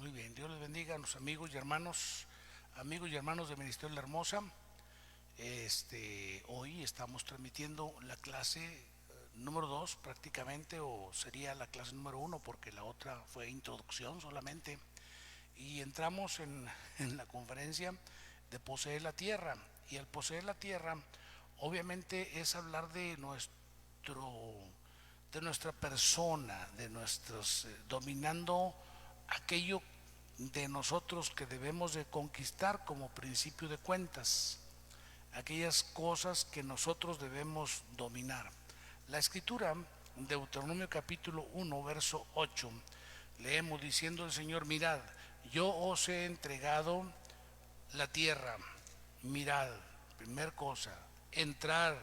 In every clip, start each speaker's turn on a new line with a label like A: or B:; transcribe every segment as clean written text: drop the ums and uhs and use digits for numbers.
A: Muy bien, Dios les bendiga a los amigos y hermanos de Ministerio de la Hermosa. Hoy estamos transmitiendo la clase número 2 prácticamente, o sería la clase número 1 porque la otra fue introducción solamente. Y entramos en la conferencia de poseer la tierra. Y el poseer la tierra obviamente es hablar de nuestra persona, de nuestros, dominando aquello de nosotros que debemos de conquistar como principio de cuentas, aquellas cosas que nosotros debemos dominar. La escritura, Deuteronomio capítulo 1, verso 8, leemos diciendo el Señor: mirad, yo os he entregado la tierra. Mirad, primer cosa, entrar.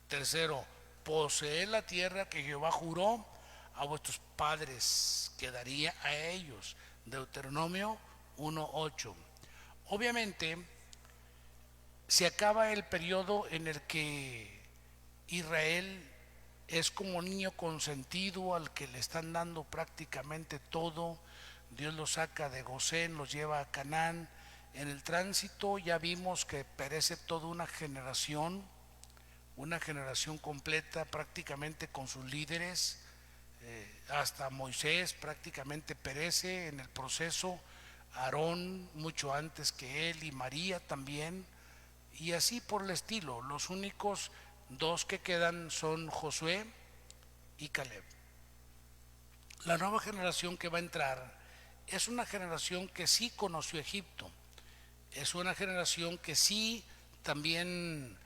A: Tercero, poseer la tierra que Jehová juró a vuestros padres que daría a ellos. Deuteronomio 1:8. Obviamente se acaba el periodo en el que Israel es como niño consentido al que le están dando prácticamente todo. Dios los saca de Gosén, los lleva a Canaán. En el tránsito ya vimos que perece toda una generación completa prácticamente con sus líderes. Hasta Moisés prácticamente perece en el proceso, Aarón mucho antes que él, y María también, y así por el estilo. Los únicos dos que quedan son Josué y Caleb. La nueva generación que va a entrar es una generación que sí conoció Egipto, es una generación que sí también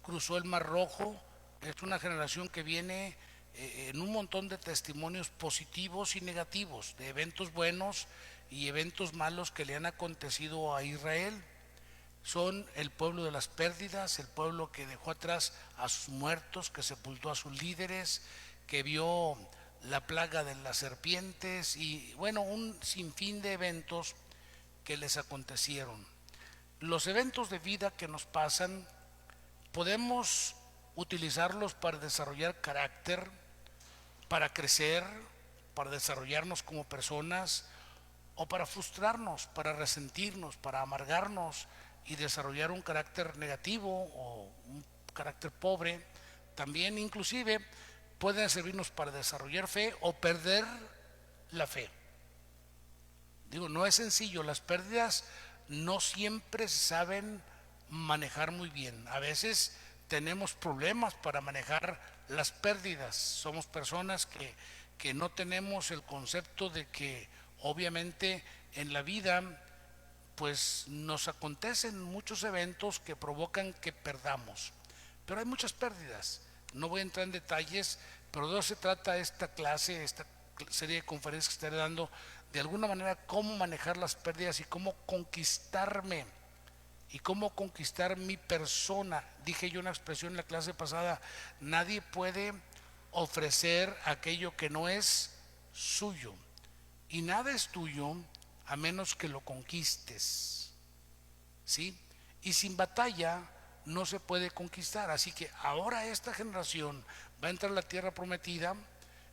A: cruzó el Mar Rojo, es una generación que viene en un montón de testimonios positivos y negativos, de eventos buenos y eventos malos que le han acontecido a Israel. Son el pueblo de las pérdidas, el pueblo que dejó atrás a sus muertos, que sepultó a sus líderes, que vio la plaga de las serpientes y bueno, un sinfín de eventos que les acontecieron. Los eventos de vida que nos pasan podemos utilizarlos para desarrollar carácter, para crecer, para desarrollarnos como personas, o para frustrarnos, para resentirnos, para amargarnos y desarrollar un carácter negativo o un carácter pobre. También inclusive pueden servirnos para desarrollar fe o perder la fe. Digo, no es sencillo, las pérdidas no siempre se saben manejar muy bien. A veces tenemos problemas para manejar las pérdidas. Somos personas que no tenemos el concepto de que obviamente en la vida pues nos acontecen muchos eventos que provocan que perdamos. Pero hay muchas pérdidas. No voy a entrar en detalles, pero de eso se trata esta clase, esta serie de conferencias que estaré dando, de alguna manera cómo manejar las pérdidas y cómo conquistarme y cómo conquistar mi persona. Dije yo una expresión en la clase pasada: nadie puede ofrecer aquello que no es suyo, y nada es tuyo a menos que lo conquistes, ¿sí? Y sin batalla no se puede conquistar. Así que ahora esta generación va a entrar a la tierra prometida.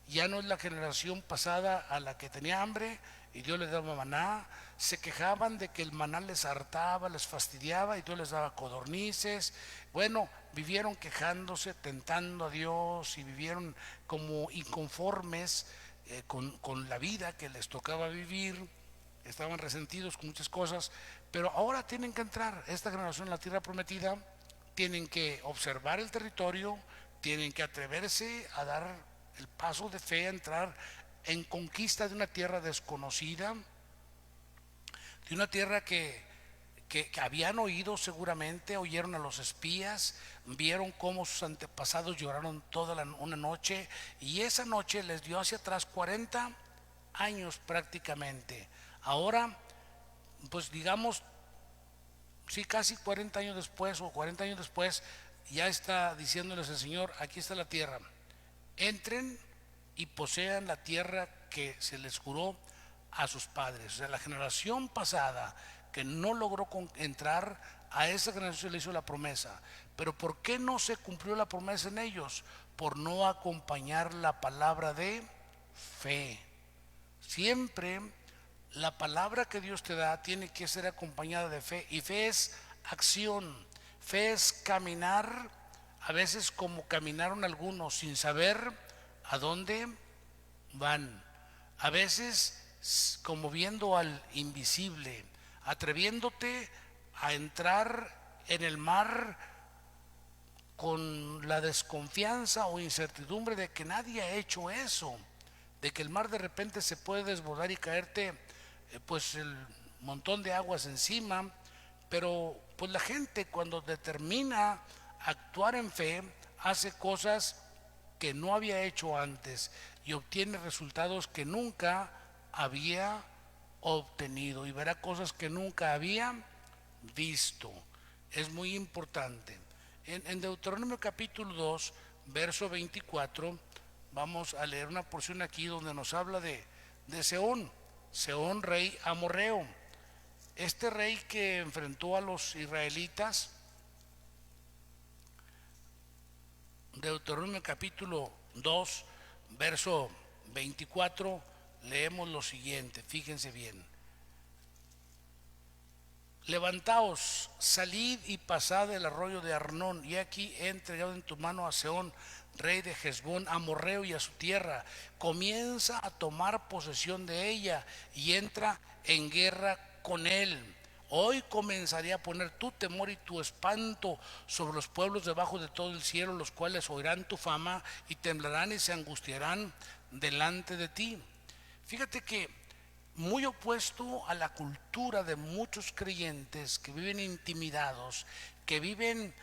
A: Ya no es la generación pasada a la que tenía hambre y Dios les daba maná. Se quejaban de que el maná les hartaba, les fastidiaba y Dios les daba codornices. Bueno, vivieron quejándose, tentando a Dios, y vivieron como inconformes con la vida que les tocaba vivir. Estaban resentidos con muchas cosas, pero ahora tienen que entrar esta generación en la tierra prometida. Tienen que observar el territorio, tienen que atreverse a dar el paso de fe, a entrar en conquista de una tierra desconocida, de una tierra que habían oído seguramente, oyeron a los espías, vieron cómo sus antepasados lloraron toda una noche, y esa noche les dio hacia atrás 40 años prácticamente. Ahora, pues digamos, sí, casi 40 años después o 40 años después, ya está diciéndoles el Señor: aquí está la tierra, entren y posean la tierra que se les juró a sus padres. O sea, la generación pasada que no logró entrar, a esa generación se le hizo la promesa. Pero ¿por qué no se cumplió la promesa en ellos? Por no acompañar la palabra de fe. Siempre La palabra que Dios te da tiene que ser acompañada de fe, y fe es acción, fe es caminar, a veces como caminaron algunos sin saber a dónde van, a veces como viendo al invisible, atreviéndote a entrar en el mar con la desconfianza o incertidumbre de que nadie ha hecho eso, de que el mar de repente se puede desbordar y caerte pues el montón de aguas encima. Pero pues la gente, cuando determina actuar en fe, hace cosas que no había hecho antes y obtiene resultados que nunca había obtenido, y verá cosas que nunca había visto. Es muy importante. En Deuteronomio capítulo 2, verso 24, vamos a leer una porción aquí donde nos habla de Sehón, rey amorreo. Este rey que enfrentó a los israelitas. Deuteronomio capítulo 2, verso 24, leemos lo siguiente, fíjense bien. Levantaos, salid y pasad el arroyo de Arnón, y aquí he entregado en tu mano a Sehón, rey de Hesbón, amorreo, y a su tierra. Comienza a tomar posesión de ella y entra en guerra con él. Hoy comenzaré a poner tu temor y tu espanto sobre los pueblos debajo de todo el cielo, los cuales oirán tu fama y temblarán y se angustiarán delante de ti. Fíjate que muy opuesto a la cultura de muchos creyentes que viven intimidados, que viven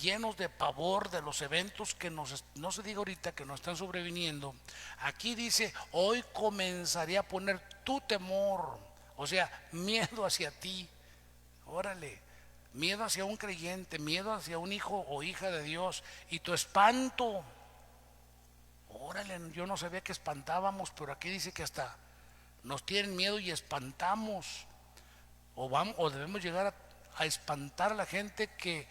A: llenos de pavor de los eventos que no se diga ahorita que nos están sobreviniendo. Aquí dice: hoy comenzaré a poner tu temor, o sea, miedo hacia ti. Órale, miedo hacia un creyente, miedo hacia un hijo o hija de Dios, y tu espanto. Órale, yo no sabía que espantábamos, pero aquí dice que hasta nos tienen miedo y espantamos, o debemos llegar a espantar a la gente que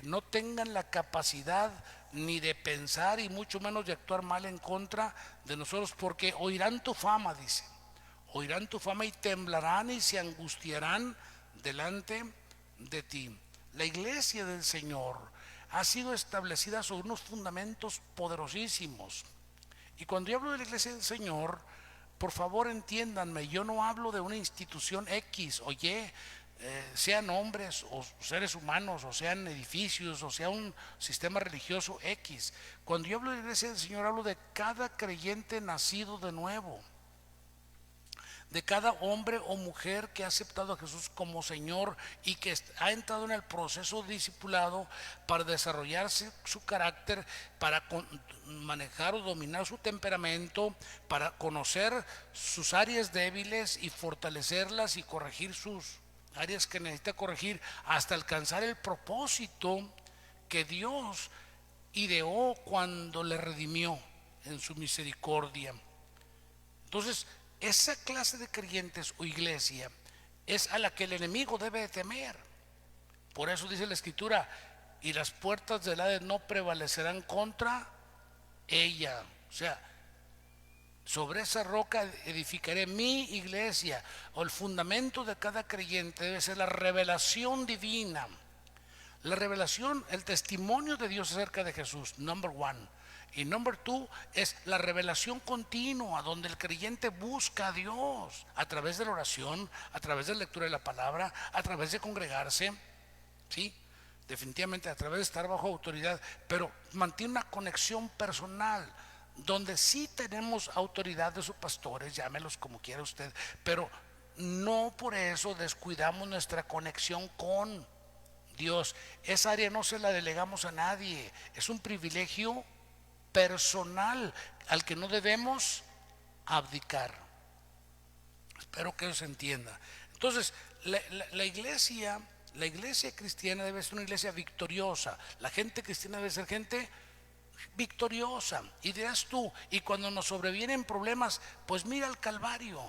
A: no tengan la capacidad ni de pensar y mucho menos de actuar mal en contra de nosotros, porque oirán tu fama, dice, oirán tu fama y temblarán y se angustiarán delante de ti. La iglesia del Señor ha sido establecida sobre unos fundamentos poderosísimos, y cuando yo hablo de la iglesia del Señor, por favor entiéndanme, yo no hablo de una institución X o Y, sean hombres o seres humanos, o sean edificios, o sea un sistema religioso X. Cuando yo hablo de la iglesia del Señor, hablo de cada creyente nacido de nuevo, de cada hombre o mujer que ha aceptado a Jesús como Señor y que ha entrado en el proceso de discipulado para desarrollarse su carácter, para manejar o dominar su temperamento, para conocer sus áreas débiles y fortalecerlas y corregir sus áreas que necesita corregir, hasta alcanzar el propósito que Dios ideó cuando le redimió en su misericordia. Entonces, esa clase de creyentes o iglesia es a la que el enemigo debe de temer. Por eso dice la Escritura: y las puertas del Hades no prevalecerán contra ella. O sea, sobre esa roca edificaré mi iglesia. O el fundamento de cada creyente debe ser la revelación divina. La revelación, el testimonio de Dios acerca de Jesús, number one. Y number two es la revelación continua, donde el creyente busca a Dios a través de la oración, a través de la lectura de la palabra, a través de congregarse, ¿sí? Definitivamente a través de estar bajo autoridad, pero mantiene una conexión personal, donde sí tenemos autoridad de sus pastores, llámelos como quiera usted, pero no por eso descuidamos nuestra conexión con Dios. Esa área no se la delegamos a nadie, es un privilegio personal al que no debemos abdicar. Espero que eso se entienda. Entonces, la iglesia cristiana debe ser una iglesia victoriosa. La gente cristiana debe ser gente victoriosa. Y dirás tú: y cuando nos sobrevienen problemas, pues mira al Calvario.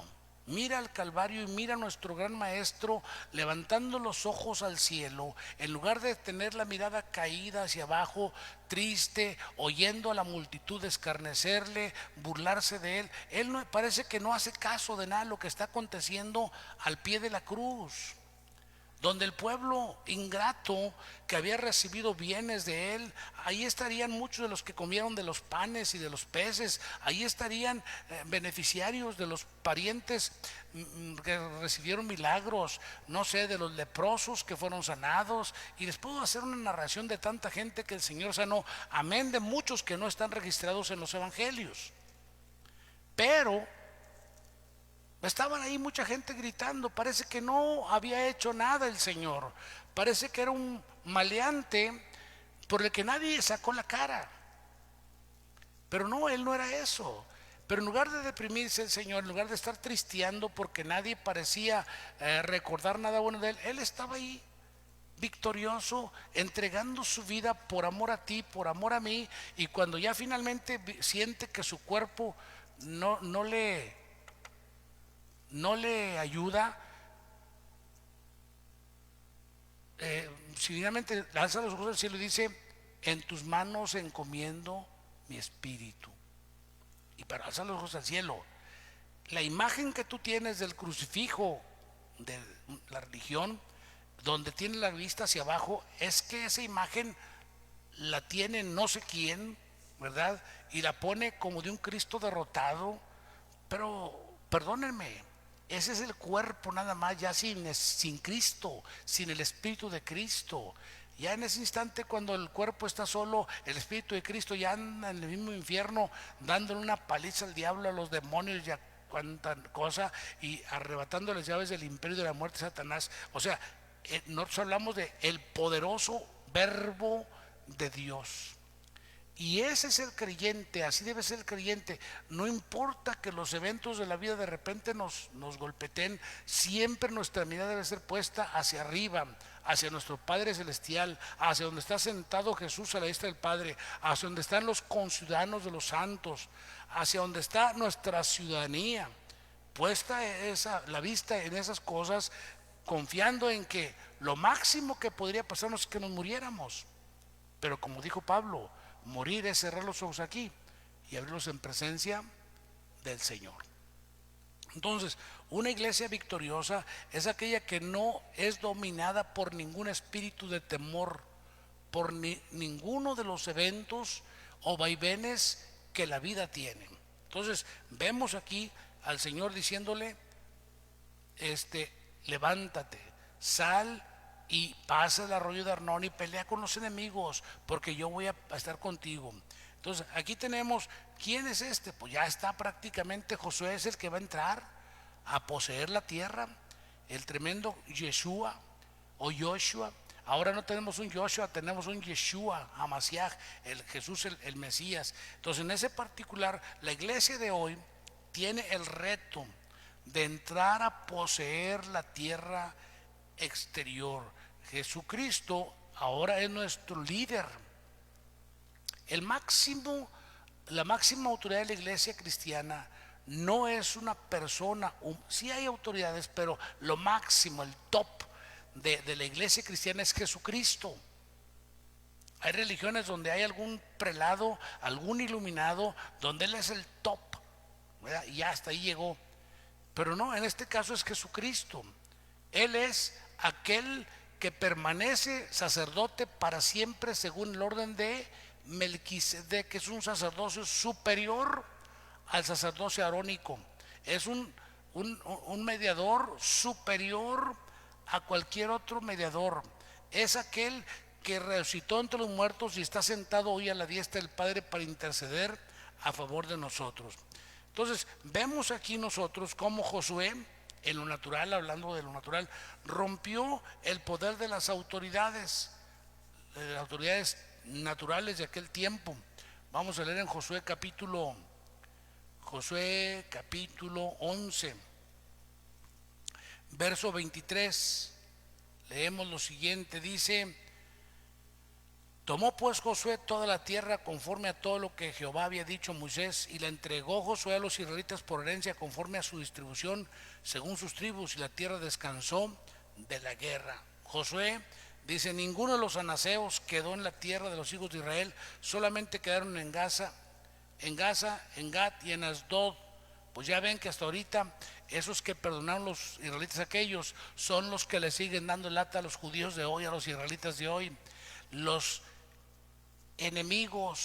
A: Mira al Calvario y mira a nuestro gran maestro levantando los ojos al cielo, en lugar de tener la mirada caída hacia abajo, triste, oyendo a la multitud escarnecerle, burlarse de él. Él no, parece que no hace caso de nada de lo que está aconteciendo al pie de la cruz, donde el pueblo ingrato que había recibido bienes de él, ahí estarían muchos de los que comieron de los panes y de los peces, ahí estarían beneficiarios de los parientes que recibieron milagros, no sé, de los leprosos que fueron sanados, y les puedo hacer una narración de tanta gente que el Señor sanó, amén de muchos que no están registrados en los evangelios. Pero estaban ahí mucha gente gritando, parece que no había hecho nada el Señor, parece que era un maleante por el que nadie sacó la cara. Pero no, él no era eso. Pero en lugar de deprimirse el Señor, en lugar de estar tristeando porque nadie parecía recordar nada bueno de él, él estaba ahí victorioso, entregando su vida por amor a ti, por amor a mí. Y cuando ya finalmente siente que su cuerpo no le ayuda, finalmente lanza los ojos al cielo y dice: en tus manos encomiendo mi espíritu. Y para alzar los ojos al cielo, la imagen que tú tienes del crucifijo de la religión, donde tiene la vista hacia abajo, es que esa imagen la tiene no sé quién, ¿verdad? Y la pone como de un Cristo derrotado. Pero perdónenme, ese es el cuerpo nada más, ya sin Cristo, sin el Espíritu de Cristo. Ya en ese instante, cuando el cuerpo está solo, el Espíritu de Cristo ya anda en el mismo infierno, dándole una paliza al diablo, a los demonios y a cuanta cosa, y arrebatando las llaves del imperio de la muerte, Satanás. O sea, nosotros hablamos de el poderoso verbo de Dios. Y ese es el creyente, así debe ser el creyente. No importa que los eventos de la vida de repente nos golpeten, siempre nuestra mirada debe ser puesta hacia arriba, hacia nuestro Padre Celestial, hacia donde está sentado Jesús a la diestra del Padre, hacia donde están los conciudadanos de los santos, hacia donde está nuestra ciudadanía, puesta la vista en esas cosas, confiando en que lo máximo que podría pasarnos es que nos muriéramos. Pero como dijo Pablo, morir es cerrar los ojos aquí y abrirlos en presencia del Señor. Entonces, una iglesia victoriosa es aquella que no es dominada por ningún espíritu de temor, por ninguno de los eventos o vaivenes que la vida tiene. Entonces, vemos aquí al Señor diciéndole, levántate, sal y pasa el arroyo de Arnón y pelea con los enemigos, porque yo voy a estar contigo. Entonces aquí tenemos, ¿quién es este? Pues ya está prácticamente, Josué es el que va a entrar a poseer la tierra, el tremendo Yeshua o Joshua. Ahora no tenemos un Joshua, tenemos un Yeshua, Hamasiach, el Jesús, el Mesías. Entonces en ese particular, la iglesia de hoy tiene el reto de entrar a poseer la tierra exterior. Jesucristo ahora es nuestro líder. La máxima autoridad de la iglesia cristiana no es una persona, sí hay autoridades, pero lo máximo, el top de la iglesia cristiana es Jesucristo. Hay religiones donde hay algún prelado, algún iluminado, donde él es el top, ¿verdad? Y ya hasta ahí llegó. Pero no, en este caso es Jesucristo. Él es aquel que permanece sacerdote para siempre según el orden de Melquisedec, que es un sacerdocio superior al sacerdocio arónico. Es un mediador superior a cualquier otro mediador. Es aquel que resucitó entre los muertos y está sentado hoy a la diestra del Padre para interceder a favor de nosotros. Entonces, vemos aquí nosotros cómo Josué, en lo natural, hablando de lo natural, rompió el poder de las autoridades naturales de aquel tiempo. Vamos a leer en Josué capítulo 11, verso 23. Leemos lo siguiente, dice: Tomó pues Josué toda la tierra conforme a todo lo que Jehová había dicho a Moisés, y la entregó Josué a los israelitas por herencia conforme a su distribución según sus tribus, y la tierra descansó de la guerra. Josué dice: ninguno de los anaseos quedó en la tierra de los hijos de Israel, solamente quedaron en Gaza, en Gat y en Asdod. Pues ya ven que hasta ahorita esos que perdonaron los israelitas aquellos son los que le siguen dando lata a los judíos de hoy, a los israelitas de hoy. Los enemigos,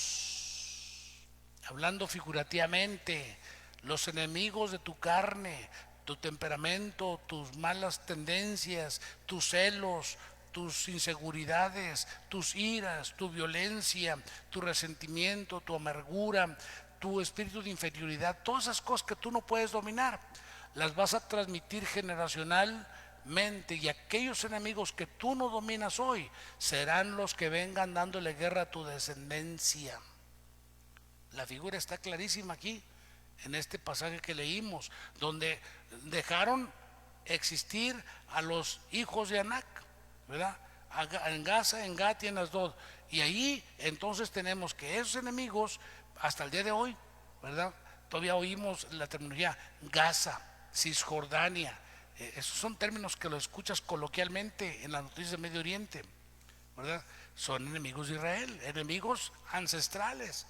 A: hablando figurativamente, los enemigos de tu carne, tu temperamento, tus malas tendencias, tus celos, tus inseguridades, tus iras, tu violencia, tu resentimiento, tu amargura, tu espíritu de inferioridad, todas esas cosas que tú no puedes dominar, las vas a transmitir generacionalmente, y aquellos enemigos que tú no dominas hoy serán los que vengan dándole guerra a tu descendencia. La figura está clarísima aquí en este pasaje que leímos, donde dejaron existir a los hijos de Anac, ¿verdad? En Gaza, en Gat y en Asdod. Y ahí entonces tenemos que esos enemigos, hasta el día de hoy, ¿verdad? Todavía oímos la terminología Gaza, Cisjordania. Esos son términos que lo escuchas coloquialmente en las noticias de Medio Oriente, ¿verdad? Son enemigos de Israel, enemigos ancestrales.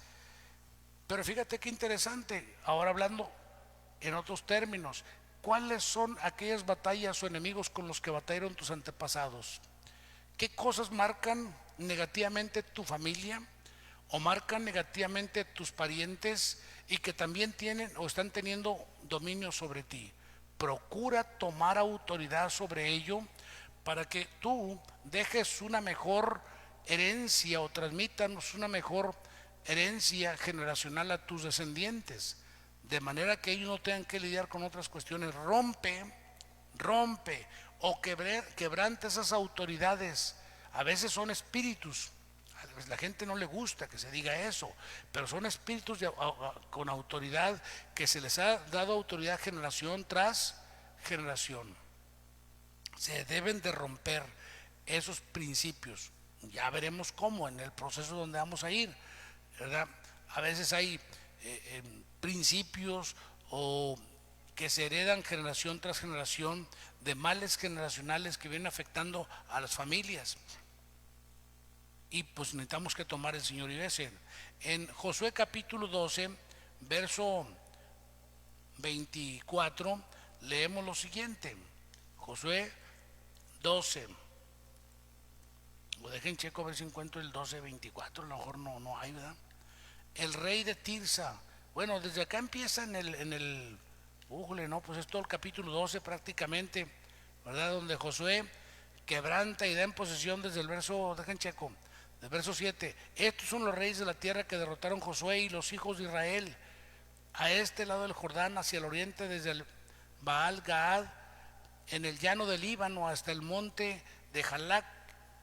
A: Pero fíjate qué interesante, ahora hablando en otros términos, ¿cuáles son aquellas batallas o enemigos con los que batallaron tus antepasados? ¿Qué cosas marcan negativamente tu familia o marcan negativamente tus parientes y que también tienen o están teniendo dominio sobre ti? Procura tomar autoridad sobre ello para que tú dejes una mejor herencia o transmítanos una mejor herencia generacional a tus descendientes, de manera que ellos no tengan que lidiar con otras cuestiones. Rompe o quebrante esas autoridades. A veces son espíritus, a la gente no le gusta que se diga eso, pero son espíritus con autoridad, que se les ha dado autoridad generación tras generación. Se deben de romper esos principios. Ya veremos cómo en el proceso donde vamos a ir, ¿verdad? A veces hay principios o que se heredan generación tras generación de males generacionales que vienen afectando a las familias, y pues necesitamos que tomar el Señor y ese. En Josué capítulo 12 verso 24 leemos lo siguiente. Josué 12, o dejen checo a ver si encuentro el 12:24, a lo mejor no hay, ¿verdad? El rey de Tirsa. Bueno, desde acá empieza en el no, pues es todo el capítulo 12 prácticamente, ¿verdad? Donde Josué quebranta y da en posesión desde el verso, dejen checo, del verso 7. Estos son los reyes de la tierra que derrotaron Josué y los hijos de Israel a este lado del Jordán, hacia el oriente, desde el Baal Gaad, en el llano del Líbano, hasta el monte de Jalac,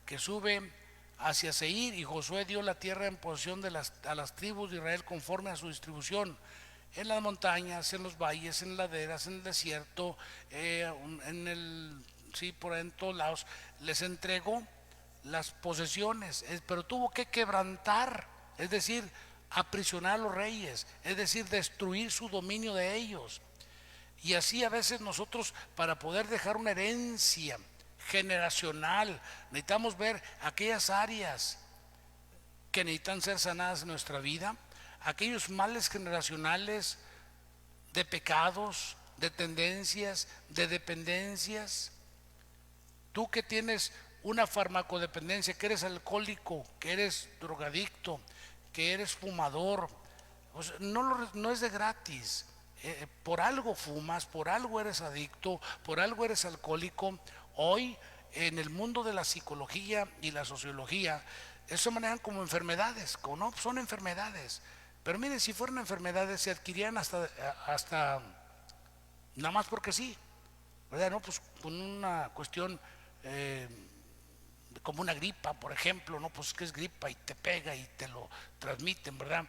A: que sube hacia Seir. Y Josué dio la tierra en posesión a las tribus de Israel conforme a su distribución, en las montañas, en los valles, en laderas, en el desierto, por ahí en todos lados. Les entregó las posesiones, pero tuvo que quebrantar, es decir, aprisionar a los reyes, es decir, destruir su dominio de ellos. Y así a veces nosotros, para poder dejar una herencia generacional, necesitamos ver aquellas áreas que necesitan ser sanadas en nuestra vida, aquellos males generacionales de pecados, de tendencias, de dependencias. Tú que tienes una farmacodependencia, que eres alcohólico, que eres drogadicto, que eres fumador, pues no es de gratis. Por algo fumas, por algo eres adicto, por algo eres alcohólico. Hoy en el mundo de la psicología y la sociología, eso se manejan como enfermedades, como no son enfermedades. Pero miren, si fueran enfermedades se adquirían hasta nada más porque sí, ¿verdad? No, pues con una cuestión como una gripa, por ejemplo, no, pues que es gripa y te pega y te lo transmiten, ¿verdad?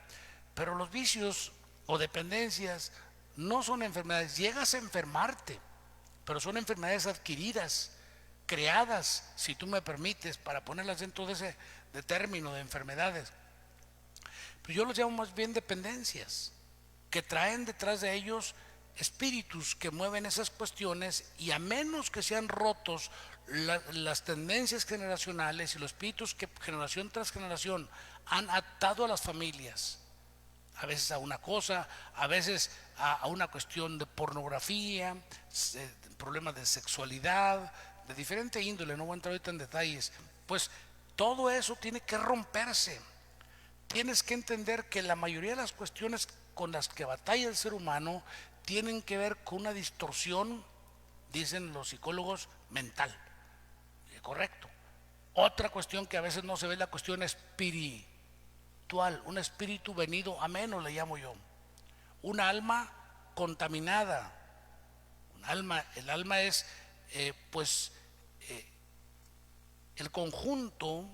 A: Pero los vicios o dependencias no son enfermedades. Llegas a enfermarte, pero son enfermedades adquiridas creadas, si tú me permites, para ponerlas dentro de ese de término de enfermedades. Pero yo los llamo más bien dependencias, que traen detrás de ellos espíritus que mueven esas cuestiones, y a menos que sean rotos las tendencias generacionales y los espíritus que generación tras generación han atado a las familias, a veces a una cosa, a veces a una cuestión de pornografía, problemas de sexualidad, de diferente índole, no voy a entrar ahorita en detalles, pues todo eso tiene que romperse. Tienes que entender que la mayoría de las cuestiones con las que batalla el ser humano tienen que ver con una distorsión, dicen los psicólogos, mental. Correcto. Otra cuestión que a veces no se ve es la cuestión espiritual, un espíritu venido a menos, le llamo yo. Un alma contaminada. El alma es el conjunto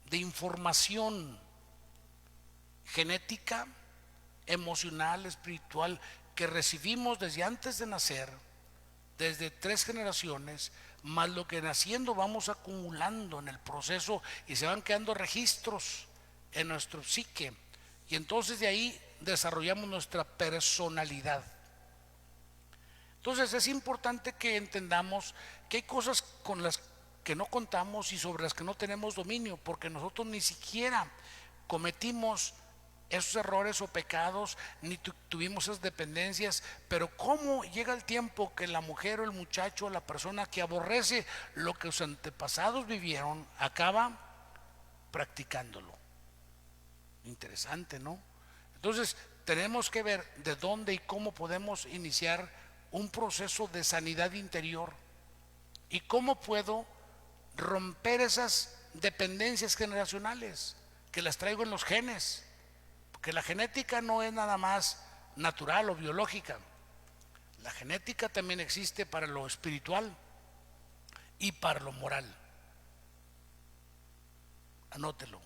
A: de información genética, emocional, espiritual, que recibimos desde antes de nacer, desde 3 generaciones, más lo que naciendo vamos acumulando en el proceso, y se van quedando registros en nuestro psique, y entonces de ahí desarrollamos nuestra personalidad. Entonces es importante que entendamos que hay cosas con las que no contamos y sobre las que no tenemos dominio, porque nosotros ni siquiera cometimos esos errores o pecados, ni tuvimos esas dependencias. Pero cómo llega el tiempo que la mujer o el muchacho o la persona que aborrece lo que sus antepasados vivieron acaba practicándolo. Interesante, ¿no? Entonces tenemos que ver de dónde y cómo podemos iniciar un proceso de sanidad interior, y cómo puedo romper esas dependencias generacionales que las traigo en los genes. Porque la genética no es nada más natural o biológica. La genética también existe para lo espiritual y para lo moral. Anótelo.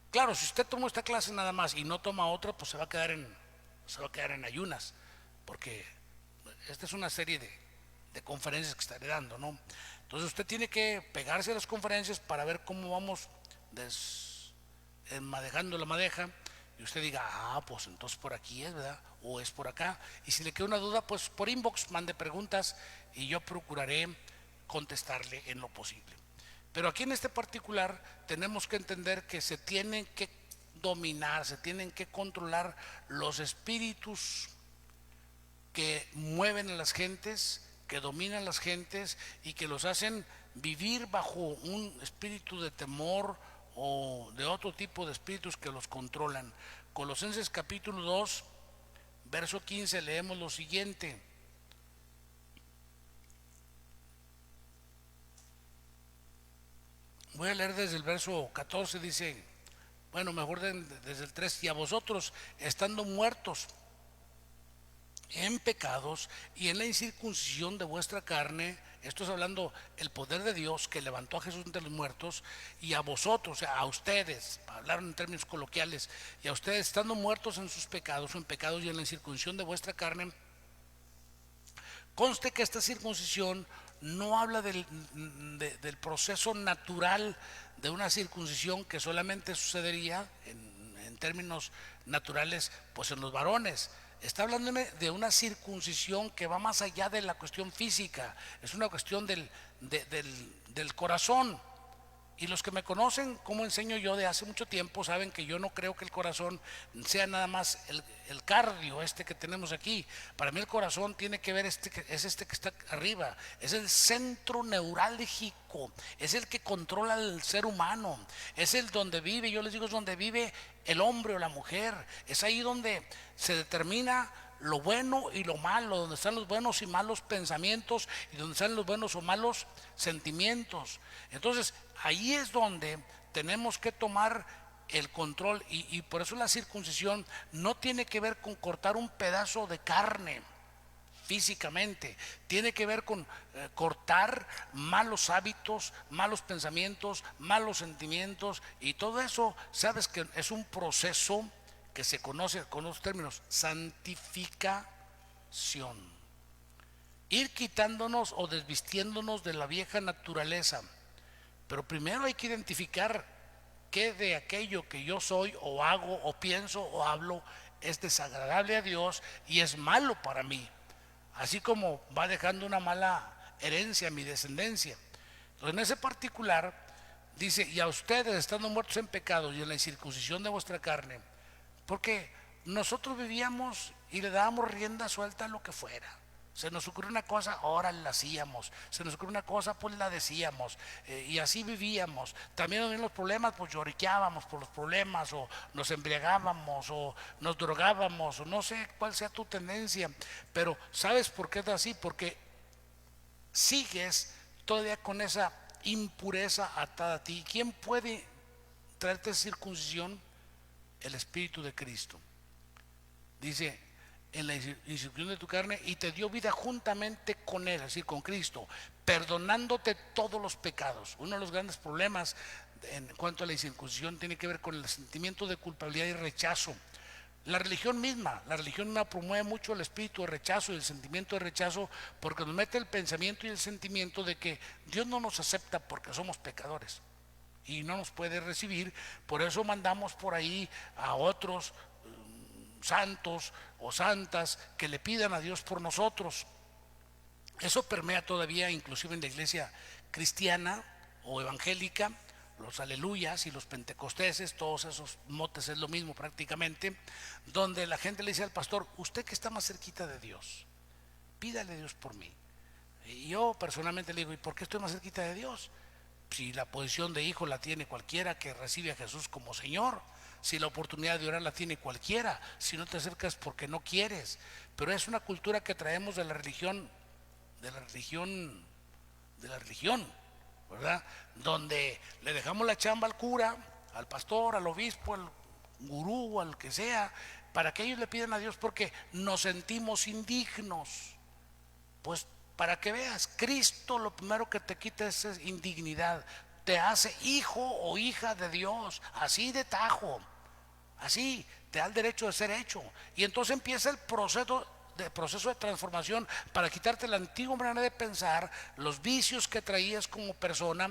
A: Claro, si usted tomó esta clase nada más y no toma otra, pues se va a quedar en ayunas, porque esta es una serie de conferencias que estaré dando, ¿no? Entonces usted tiene que pegarse a las conferencias para ver cómo vamos manejando la madeja, y usted diga, pues entonces por aquí es, ¿verdad? O es por acá. Y si le queda una duda, pues por inbox mande preguntas y yo procuraré contestarle en lo posible. Pero aquí en este particular tenemos que entender que se tienen que dominar, se tienen que controlar los espíritus que mueven a las gentes, que dominan a las gentes y que los hacen vivir bajo un espíritu de temor o de otro tipo de espíritus que los controlan. Colosenses capítulo 2, verso 15, leemos lo siguiente: voy a leer desde el verso 14, dice, bueno, mejor desde el 3, y a vosotros, estando muertos en pecados y en la incircuncisión de vuestra carne, esto es hablando el poder de Dios que levantó a Jesús entre los muertos, y a vosotros, o sea, a ustedes, hablaron en términos coloquiales, y a ustedes estando muertos en sus pecados o en pecados y en la incircuncisión de vuestra carne. Conste que esta circuncisión no habla del proceso natural de una circuncisión que solamente sucedería en términos naturales pues en los varones. Está hablando de una circuncisión que va más allá de la cuestión física, es una cuestión del corazón. Y los que me conocen, como enseño yo de hace mucho tiempo, saben que yo no creo que el corazón sea nada más el cardio que tenemos aquí. Para mí el corazón tiene que ver es que está arriba, es el centro neurálgico, es el que controla al ser humano, es el donde vive, yo les digo, es donde vive el hombre o la mujer, es ahí donde se determina lo bueno y lo malo, donde están los buenos y malos pensamientos y donde están los buenos o malos sentimientos. Entonces ahí es donde tenemos que tomar el control, y por eso la circuncisión no tiene que ver con cortar un pedazo de carne físicamente, tiene que ver con cortar malos hábitos, malos pensamientos, malos sentimientos, y todo eso, sabes que es un proceso que se conoce con los términos santificación. ir quitándonos o desvistiéndonos de la vieja naturaleza. Pero primero hay que identificar qué de aquello que yo soy o hago o pienso o hablo es desagradable a Dios y es malo para mí, así como va dejando una mala herencia a mi descendencia. Entonces, en ese particular dice: y a ustedes, estando muertos en pecados y en la incircuncisión de vuestra carne, porque nosotros vivíamos y le dábamos rienda suelta a lo que fuera. Se nos ocurrió una cosa, ahora la hacíamos. Se nos ocurrió una cosa, pues la decíamos. Y así vivíamos. También nos venían los problemas, pues lloriqueábamos por los problemas, o nos embriagábamos, o nos drogábamos, o no sé cuál sea tu tendencia. Pero ¿sabes por qué es así? Porque sigues todavía con esa impureza atada a ti. ¿Quién puede traerte circuncisión? El Espíritu de Cristo. Dice: en la incircuncisión de tu carne, y te dio vida juntamente con él, es decir, con Cristo, perdonándote todos los pecados. Uno de los grandes problemas en cuanto a la incircuncisión tiene que ver con el sentimiento de culpabilidad y rechazo. La religión misma promueve mucho el espíritu de rechazo y el sentimiento de rechazo, porque nos mete el pensamiento y el sentimiento de que Dios no nos acepta porque somos pecadores y no nos puede recibir. Por eso mandamos por ahí a otros santos o santas que le pidan a Dios por nosotros. Eso permea todavía inclusive en la iglesia cristiana o evangélica. Los aleluyas y los pentecosteses, todos esos motes es lo mismo prácticamente, donde la gente le dice al pastor: usted que está más cerquita de Dios, pídale a Dios por mí. Y yo personalmente le digo: ¿y por qué estoy más cerquita de Dios? Si la posición de hijo la tiene cualquiera que recibe a Jesús como Señor, si la oportunidad de orar la tiene cualquiera, si no te acercas porque no quieres. Pero es una cultura que traemos de la religión, ¿verdad? Donde le dejamos la chamba al cura, al pastor, al obispo, al gurú, al que sea, para que ellos le pidan a Dios porque nos sentimos indignos. Pues para que veas, Cristo lo primero que te quita es indignidad, te hace hijo o hija de Dios, así de tajo, así te da el derecho de ser hecho. Y entonces empieza el proceso de transformación para quitarte la antigua manera de pensar, los vicios que traías como persona.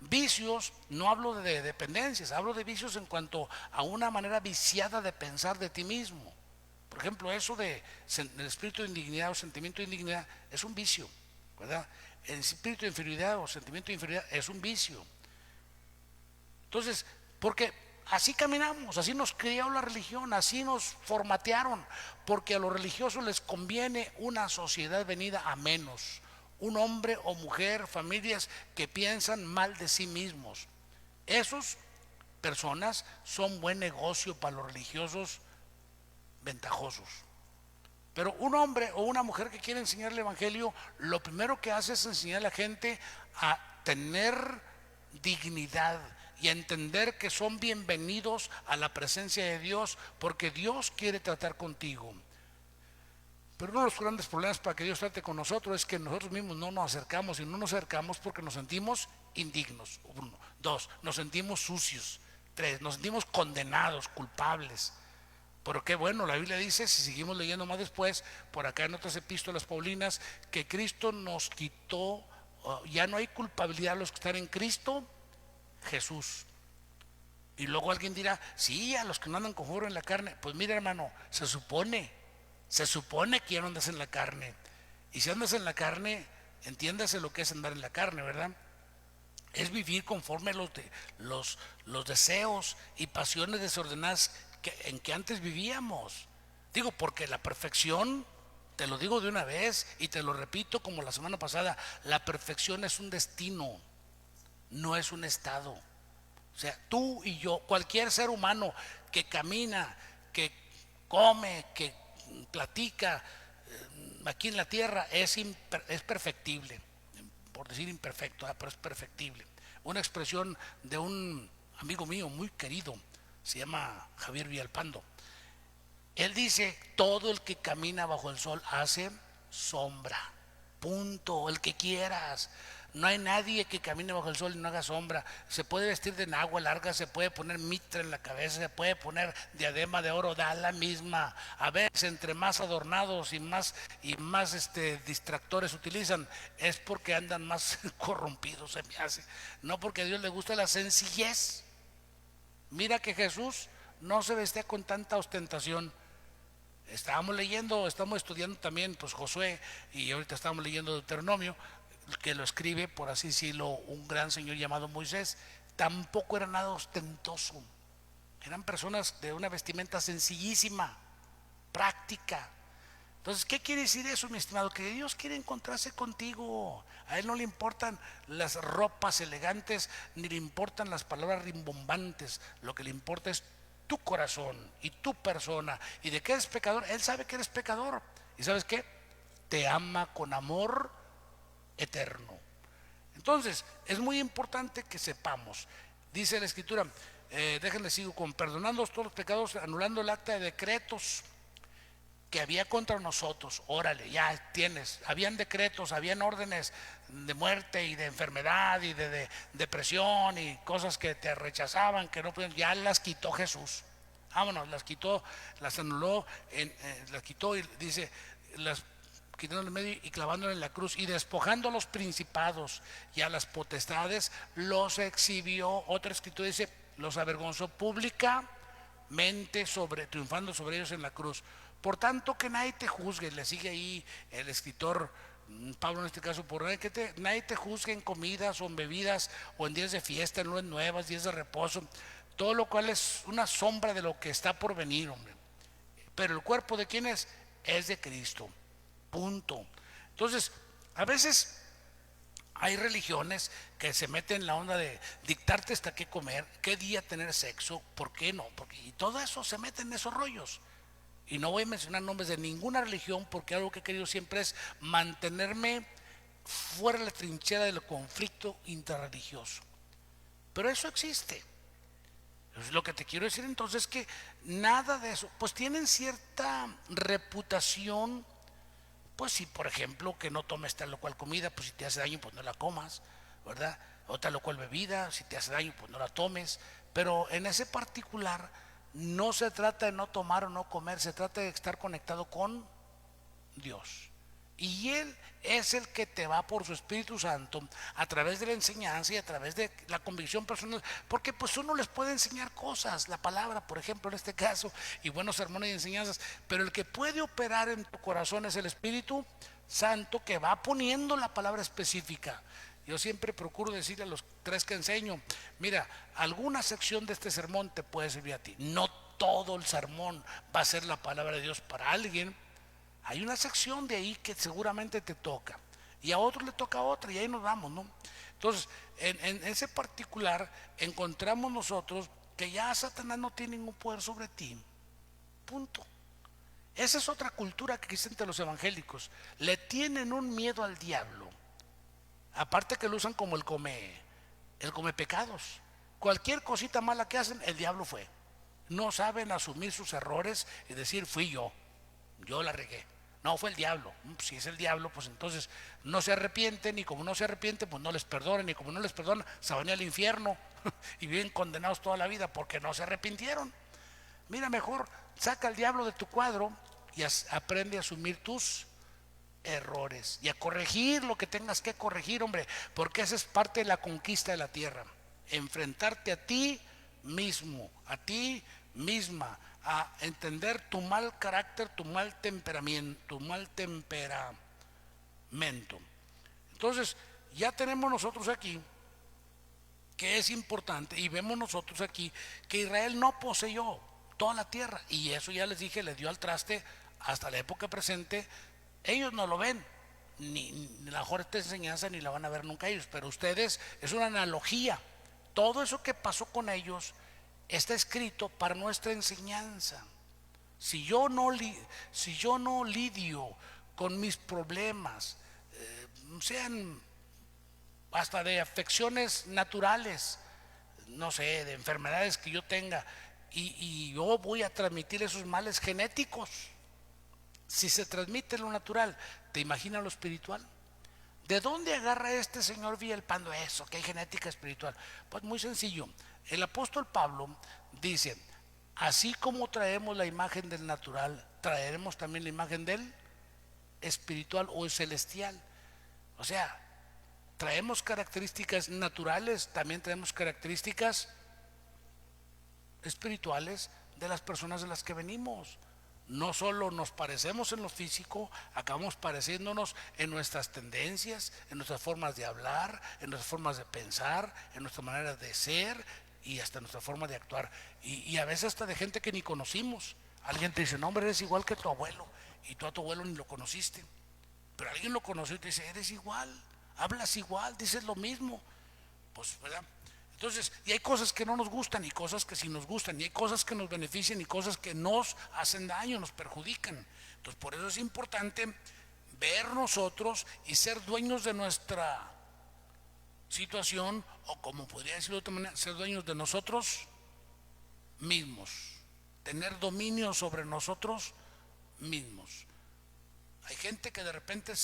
A: Vicios, no hablo de dependencias, hablo de vicios en cuanto a una manera viciada de pensar de ti mismo. Por ejemplo, eso del espíritu de indignidad o sentimiento de indignidad es un vicio, ¿verdad? El espíritu de inferioridad o sentimiento de inferioridad es un vicio. Entonces, porque así caminamos, así nos crió la religión, así nos formatearon, porque a los religiosos les conviene una sociedad venida a menos, un hombre o mujer, familias que piensan mal de sí mismos. Esos personas son buen negocio para los religiosos ventajosos. Pero un hombre o una mujer que quiere enseñar el evangelio, lo primero que hace es enseñar a la gente a tener dignidad y a entender que son bienvenidos a la presencia de Dios, porque Dios quiere tratar contigo. Pero uno de los grandes problemas para que Dios trate con nosotros es que nosotros mismos no nos acercamos, y no nos acercamos porque nos sentimos indignos. 1, 2, nos sentimos sucios. 3, nos sentimos condenados, culpables. Pero qué bueno, la Biblia dice, si seguimos leyendo más después, por acá en otras epístolas paulinas, que Cristo nos quitó, ya no hay culpabilidad a los que están en Cristo Jesús. Y luego alguien dirá: sí, a los que no andan conforme en la carne. Pues mira, hermano, se supone que ya no andas en la carne. Y si andas en la carne, entiéndase lo que es andar en la carne, ¿verdad? Es vivir conforme los deseos y pasiones desordenadas en que antes vivíamos. Digo, porque la perfección, te lo digo de una vez y te lo repito como la semana pasada, la perfección es un destino, no es un estado. O sea, tú y yo, cualquier ser humano que camina, que come, que platica aquí en la tierra es perfectible, por decir imperfecto, pero es perfectible. Una expresión de un amigo mío muy querido, se llama Javier Villalpando. Él dice: todo el que camina bajo el sol hace sombra, punto, el que quieras. No hay nadie que camine bajo el sol y no haga sombra. Se puede vestir de enagua larga, se puede poner mitra en la cabeza, se puede poner diadema de oro, da la misma. A veces entre más adornados y más distractores utilizan, es porque andan más corrompidos, se me hace. No porque a Dios le gusta la sencillez. Mira que Jesús no se vestía con tanta ostentación. Estamos estudiando también pues Josué, y ahorita estamos leyendo Deuteronomio, que lo escribe, por así decirlo, un gran señor llamado Moisés. Tampoco era nada ostentoso, eran personas de una vestimenta sencillísima, práctica. Entonces, ¿qué quiere decir eso, mi estimado? Que Dios quiere encontrarse contigo. A Él no le importan las ropas elegantes, ni le importan las palabras rimbombantes. Lo que le importa es tu corazón y tu persona. Y de que eres pecador, Él sabe que eres pecador. ¿Y sabes qué? Te ama con amor eterno. Entonces, es muy importante que sepamos. Dice la Escritura, déjenle sigo con perdonando todos los pecados, anulando el acta de decretos que había contra nosotros. Órale, ya tienes, habían decretos, habían órdenes de muerte y de enfermedad y de depresión y cosas que te rechazaban, que no podían, ya las quitó Jesús. Vámonos, las quitó, las anuló, las quitó, y dice, las quitando en medio y clavándolo en la cruz, y despojando a los principados y a las potestades, los exhibió. Otra escritura dice, los avergonzó públicamente, triunfando sobre ellos en la cruz. Por tanto, que nadie te juzgue. Le sigue ahí el escritor Pablo en este caso, por nadie te juzgue en comidas o en bebidas o en días de fiesta, en lunas nuevas, días de reposo, todo lo cual es una sombra de lo que está por venir, hombre. Pero el cuerpo de quién es de Cristo. Punto. Entonces, a veces hay religiones que se meten en la onda de dictarte hasta qué comer, qué día tener sexo, por qué no, y todo eso se mete en esos rollos. Y no voy a mencionar nombres de ninguna religión, porque algo que he querido siempre es mantenerme fuera de la trinchera del conflicto interreligioso. Pero eso existe. Lo que te quiero decir entonces es que nada de eso, pues tienen cierta reputación. Pues si por ejemplo que no tomes tal o cual comida, pues si te hace daño pues no la comas, ¿verdad? O tal o cual bebida, si te hace daño pues no la tomes. Pero en ese particular no se trata de no tomar o no comer, se trata de estar conectado con Dios. Y Él es el que te va por su Espíritu Santo a través de la enseñanza y a través de la convicción personal, porque pues uno les puede enseñar cosas, la palabra por ejemplo en este caso, y buenos sermones y enseñanzas, pero el que puede operar en tu corazón es el Espíritu Santo, que va poniendo la palabra específica. Yo siempre procuro decirle a los tres que enseño, mira, alguna sección de este sermón te puede servir a ti, no todo el sermón va a ser la palabra de Dios para alguien. Hay una sección de ahí que seguramente te toca, y a otro le toca otra, y ahí nos vamos, ¿no? Entonces, en ese particular encontramos nosotros que ya Satanás no tiene ningún poder sobre ti. Punto. Esa es otra cultura que existe entre los evangélicos. Le tienen un miedo al diablo. Aparte que lo usan como el come pecados. Cualquier cosita mala que hacen, el diablo fue. No saben asumir sus errores y decir, fui yo la regué. No, fue el diablo. Si es el diablo, pues entonces no se arrepienten, y como no se arrepienten, pues no les perdonan, y como no les perdonan, se van al infierno y viven condenados toda la vida porque no se arrepintieron. Mira, mejor saca al diablo de tu cuadro y aprende a asumir tus errores y a corregir lo que tengas que corregir, hombre, porque esa es parte de la conquista de la tierra. Enfrentarte a ti mismo, a ti misma, a entender tu mal carácter, tu mal temperamento, Entonces, ya tenemos nosotros aquí que es importante, y vemos nosotros aquí que Israel no poseyó toda la tierra, y eso ya les dije, les dio al traste hasta la época presente. Ellos no lo ven, ni la mejor esta enseñanza ni la van a ver nunca ellos, pero ustedes, es una analogía. Todo eso que pasó con ellos está escrito para nuestra enseñanza. Si yo no lidio con mis problemas, sean hasta de afecciones naturales, no sé, de enfermedades que yo tenga, y yo voy a transmitir esos males genéticos. Si se transmite lo natural, ¿te imaginas lo espiritual? ¿De dónde agarra este señor Villalpando eso, que hay genética espiritual? Pues muy sencillo. El apóstol Pablo dice, así como traemos la imagen del natural, traeremos también la imagen del espiritual o celestial. O sea, traemos características naturales, también traemos características espirituales de las personas de las que venimos. No solo nos parecemos en lo físico, acabamos pareciéndonos en nuestras tendencias, en nuestras formas de hablar, en nuestras formas de pensar, en nuestra manera de ser y hasta nuestra forma de actuar. Y a veces hasta de gente que ni conocimos. Alguien te dice, no hombre, eres igual que tu abuelo, y tú a tu abuelo ni lo conociste. Pero alguien lo conoció y te dice, eres igual, hablas igual, dices lo mismo. Pues, ¿verdad? Entonces, y hay cosas que no nos gustan y cosas que sí nos gustan, y hay cosas que nos benefician y cosas que nos hacen daño, nos perjudican. Entonces, por eso es importante ver nosotros y ser dueños de nuestra situación, o como podría decirlo de otra manera, ser dueños de nosotros mismos, tener dominio sobre nosotros mismos. Hay gente que de repente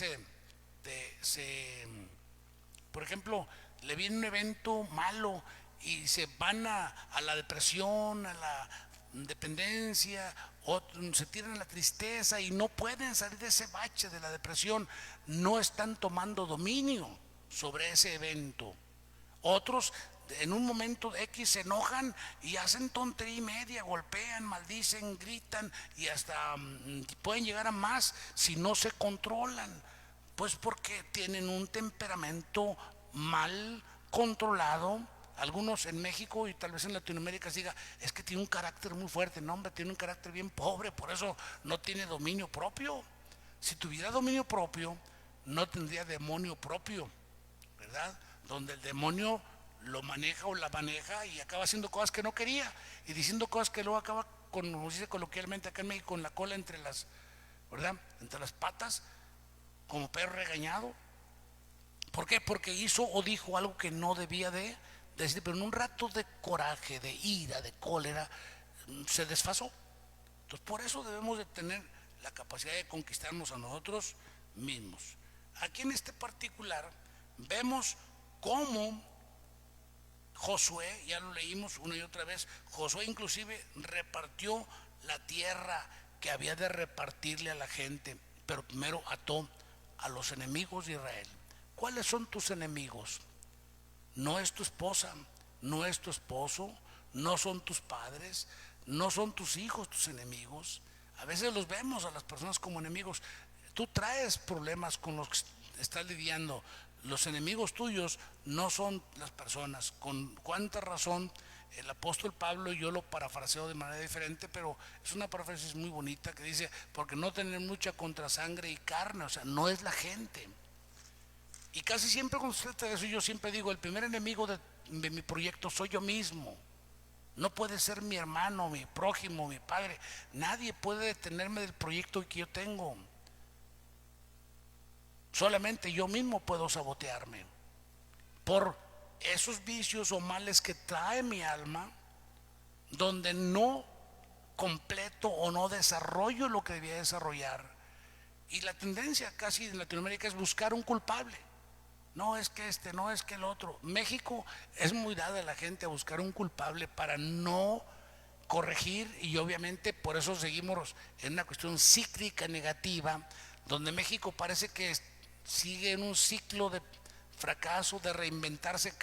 A: por ejemplo, le viene un evento malo y se van a la depresión, a la dependencia, o se tiran a la tristeza y no pueden salir de ese bache de la depresión. No están tomando dominio sobre ese evento. Otros en un momento X se enojan y hacen tontería y media, golpean, maldicen, gritan y hasta pueden llegar a más si no se controlan. Pues porque tienen un temperamento mal controlado. Algunos en México y tal vez en Latinoamérica se diga, es que tiene un carácter muy fuerte. No, hombre, tiene un carácter bien pobre, por eso no tiene dominio propio. Si tuviera dominio propio, no tendría demonio propio, ¿verdad? Donde el demonio lo maneja o la maneja y acaba haciendo cosas que no quería y diciendo cosas que luego acaba, como se dice coloquialmente acá en México, con la cola entre las, ¿verdad? Entre las patas, como perro regañado. ¿Por qué? Porque hizo o dijo algo que no debía de decir, pero en un rato de coraje, de ira, de cólera, se desfasó. Entonces, por eso debemos de tener la capacidad de conquistarnos a nosotros mismos. Aquí en este particular vemos cómo Josué, ya lo leímos una y otra vez, Josué inclusive repartió la tierra que había de repartirle a la gente, pero primero ató a los enemigos de Israel. ¿Cuáles son tus enemigos? No es tu esposa, no es tu esposo, no son tus padres, no son tus hijos tus enemigos. A veces los vemos a las personas como enemigos. Tú traes problemas con los que estás lidiando. Los enemigos tuyos no son las personas. Con cuánta razón el apóstol Pablo, yo lo parafraseo de manera diferente, pero es una paráfrasis muy bonita que dice, porque no tener lucha contra sangre y carne, o sea, no es la gente. Y casi siempre cuando se trata de eso, yo siempre digo, el primer enemigo de mi proyecto soy yo mismo. No puede ser mi hermano, mi prójimo, mi padre. Nadie puede detenerme del proyecto que yo tengo. Solamente yo mismo puedo sabotearme por esos vicios o males que trae mi alma, donde no completo o no desarrollo lo que debía desarrollar. Y la tendencia casi en Latinoamérica es buscar un culpable. No es que este, no es que el otro. México es muy dada a la gente a buscar un culpable para no corregir, y obviamente por eso seguimos en una cuestión cíclica negativa, donde México parece que sigue en un ciclo de fracaso, de reinventarse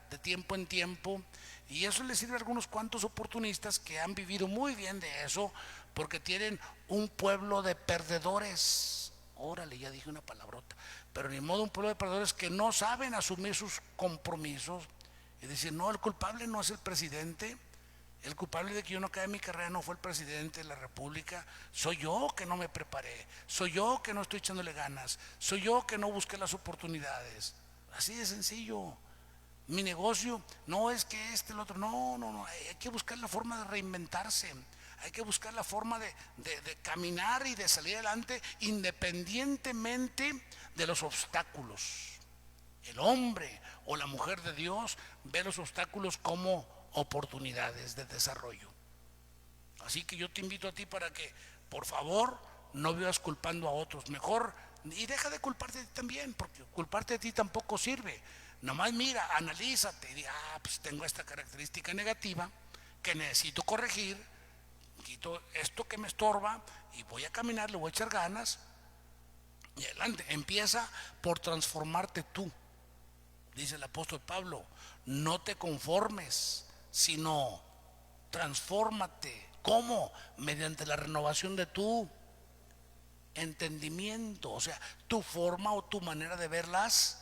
A: de tiempo en tiempo, y eso le sirve a algunos cuantos oportunistas que han vivido muy bien de eso, porque tienen un pueblo de perdedores. Órale, ya dije una palabrota, pero ni modo, un pueblo de perdedores que no saben asumir sus compromisos y decir, no, el culpable no es el presidente, el culpable de que yo no acabé mi carrera no fue el presidente de la República, soy yo que no me preparé, soy yo que no estoy echándole ganas, soy yo que no busqué las oportunidades. Así de sencillo. Mi negocio no es que el otro, no, hay que buscar la forma de reinventarse. Hay que buscar la forma de caminar y de salir adelante independientemente de los obstáculos. El hombre o la mujer de Dios ve los obstáculos como oportunidades de desarrollo. Así que yo te invito a ti para que, por favor, no vivas culpando a otros. Mejor Y deja de culparte de ti también, porque culparte de ti tampoco sirve. Nomás mira, analízate y di, pues tengo esta característica negativa que necesito corregir, quito esto que me estorba y voy a caminar, le voy a echar ganas y adelante. Empieza por transformarte tú, dice el apóstol Pablo. No te conformes, sino transfórmate. ¿Cómo? Mediante la renovación de tu entendimiento, o sea, tu forma o tu manera de ver las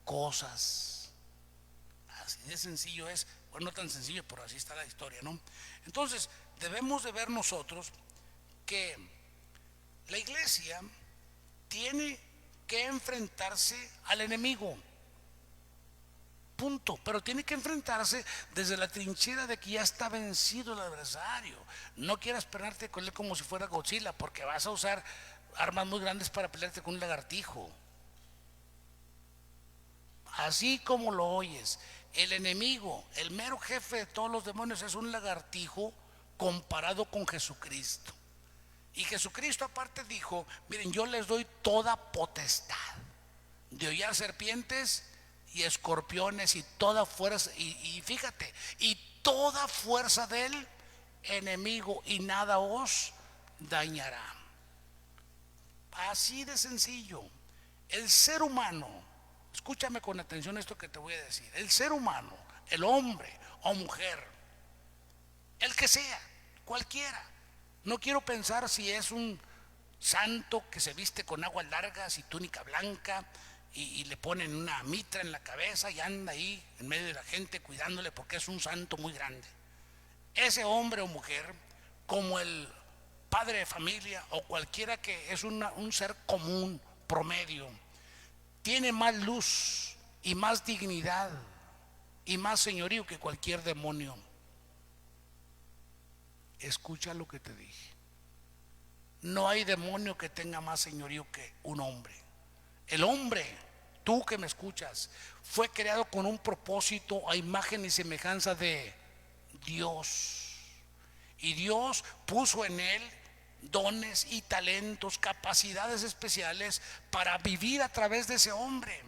A: cosas. Así de sencillo es. Bueno, no tan sencillo, pero así está la historia, ¿no? Entonces, debemos de ver nosotros que la iglesia tiene que enfrentarse al enemigo. Punto. Pero tiene que enfrentarse desde la trinchera de que ya está vencido el adversario. No quieras pelearte con él como si fuera Godzilla, porque vas a usar armas muy grandes para pelearte con un lagartijo. Así como lo oyes, el enemigo, el mero jefe de todos los demonios, es un lagartijo comparado con Jesucristo. Y Jesucristo aparte dijo: miren, yo les doy toda potestad de hollar serpientes y escorpiones y toda fuerza, y fíjate, y toda fuerza del enemigo, y nada os dañará. Así de sencillo. El ser humano, escúchame con atención esto que te voy a decir, el ser humano, el hombre o mujer, el que sea, cualquiera, no quiero pensar si es un santo que se viste con aguas largas y túnica blanca y le ponen una mitra en la cabeza y anda ahí en medio de la gente cuidándole porque es un santo muy grande. Ese hombre o mujer, como el padre de familia o cualquiera que es un ser común, promedio, tiene más luz y más dignidad y más señorío que cualquier demonio. Escucha lo que te dije. No hay demonio que tenga más señorío que un hombre. El hombre, tú que me escuchas, fue creado con un propósito a imagen y semejanza de Dios. Y Dios puso en él dones y talentos, capacidades especiales para vivir a través de ese hombre.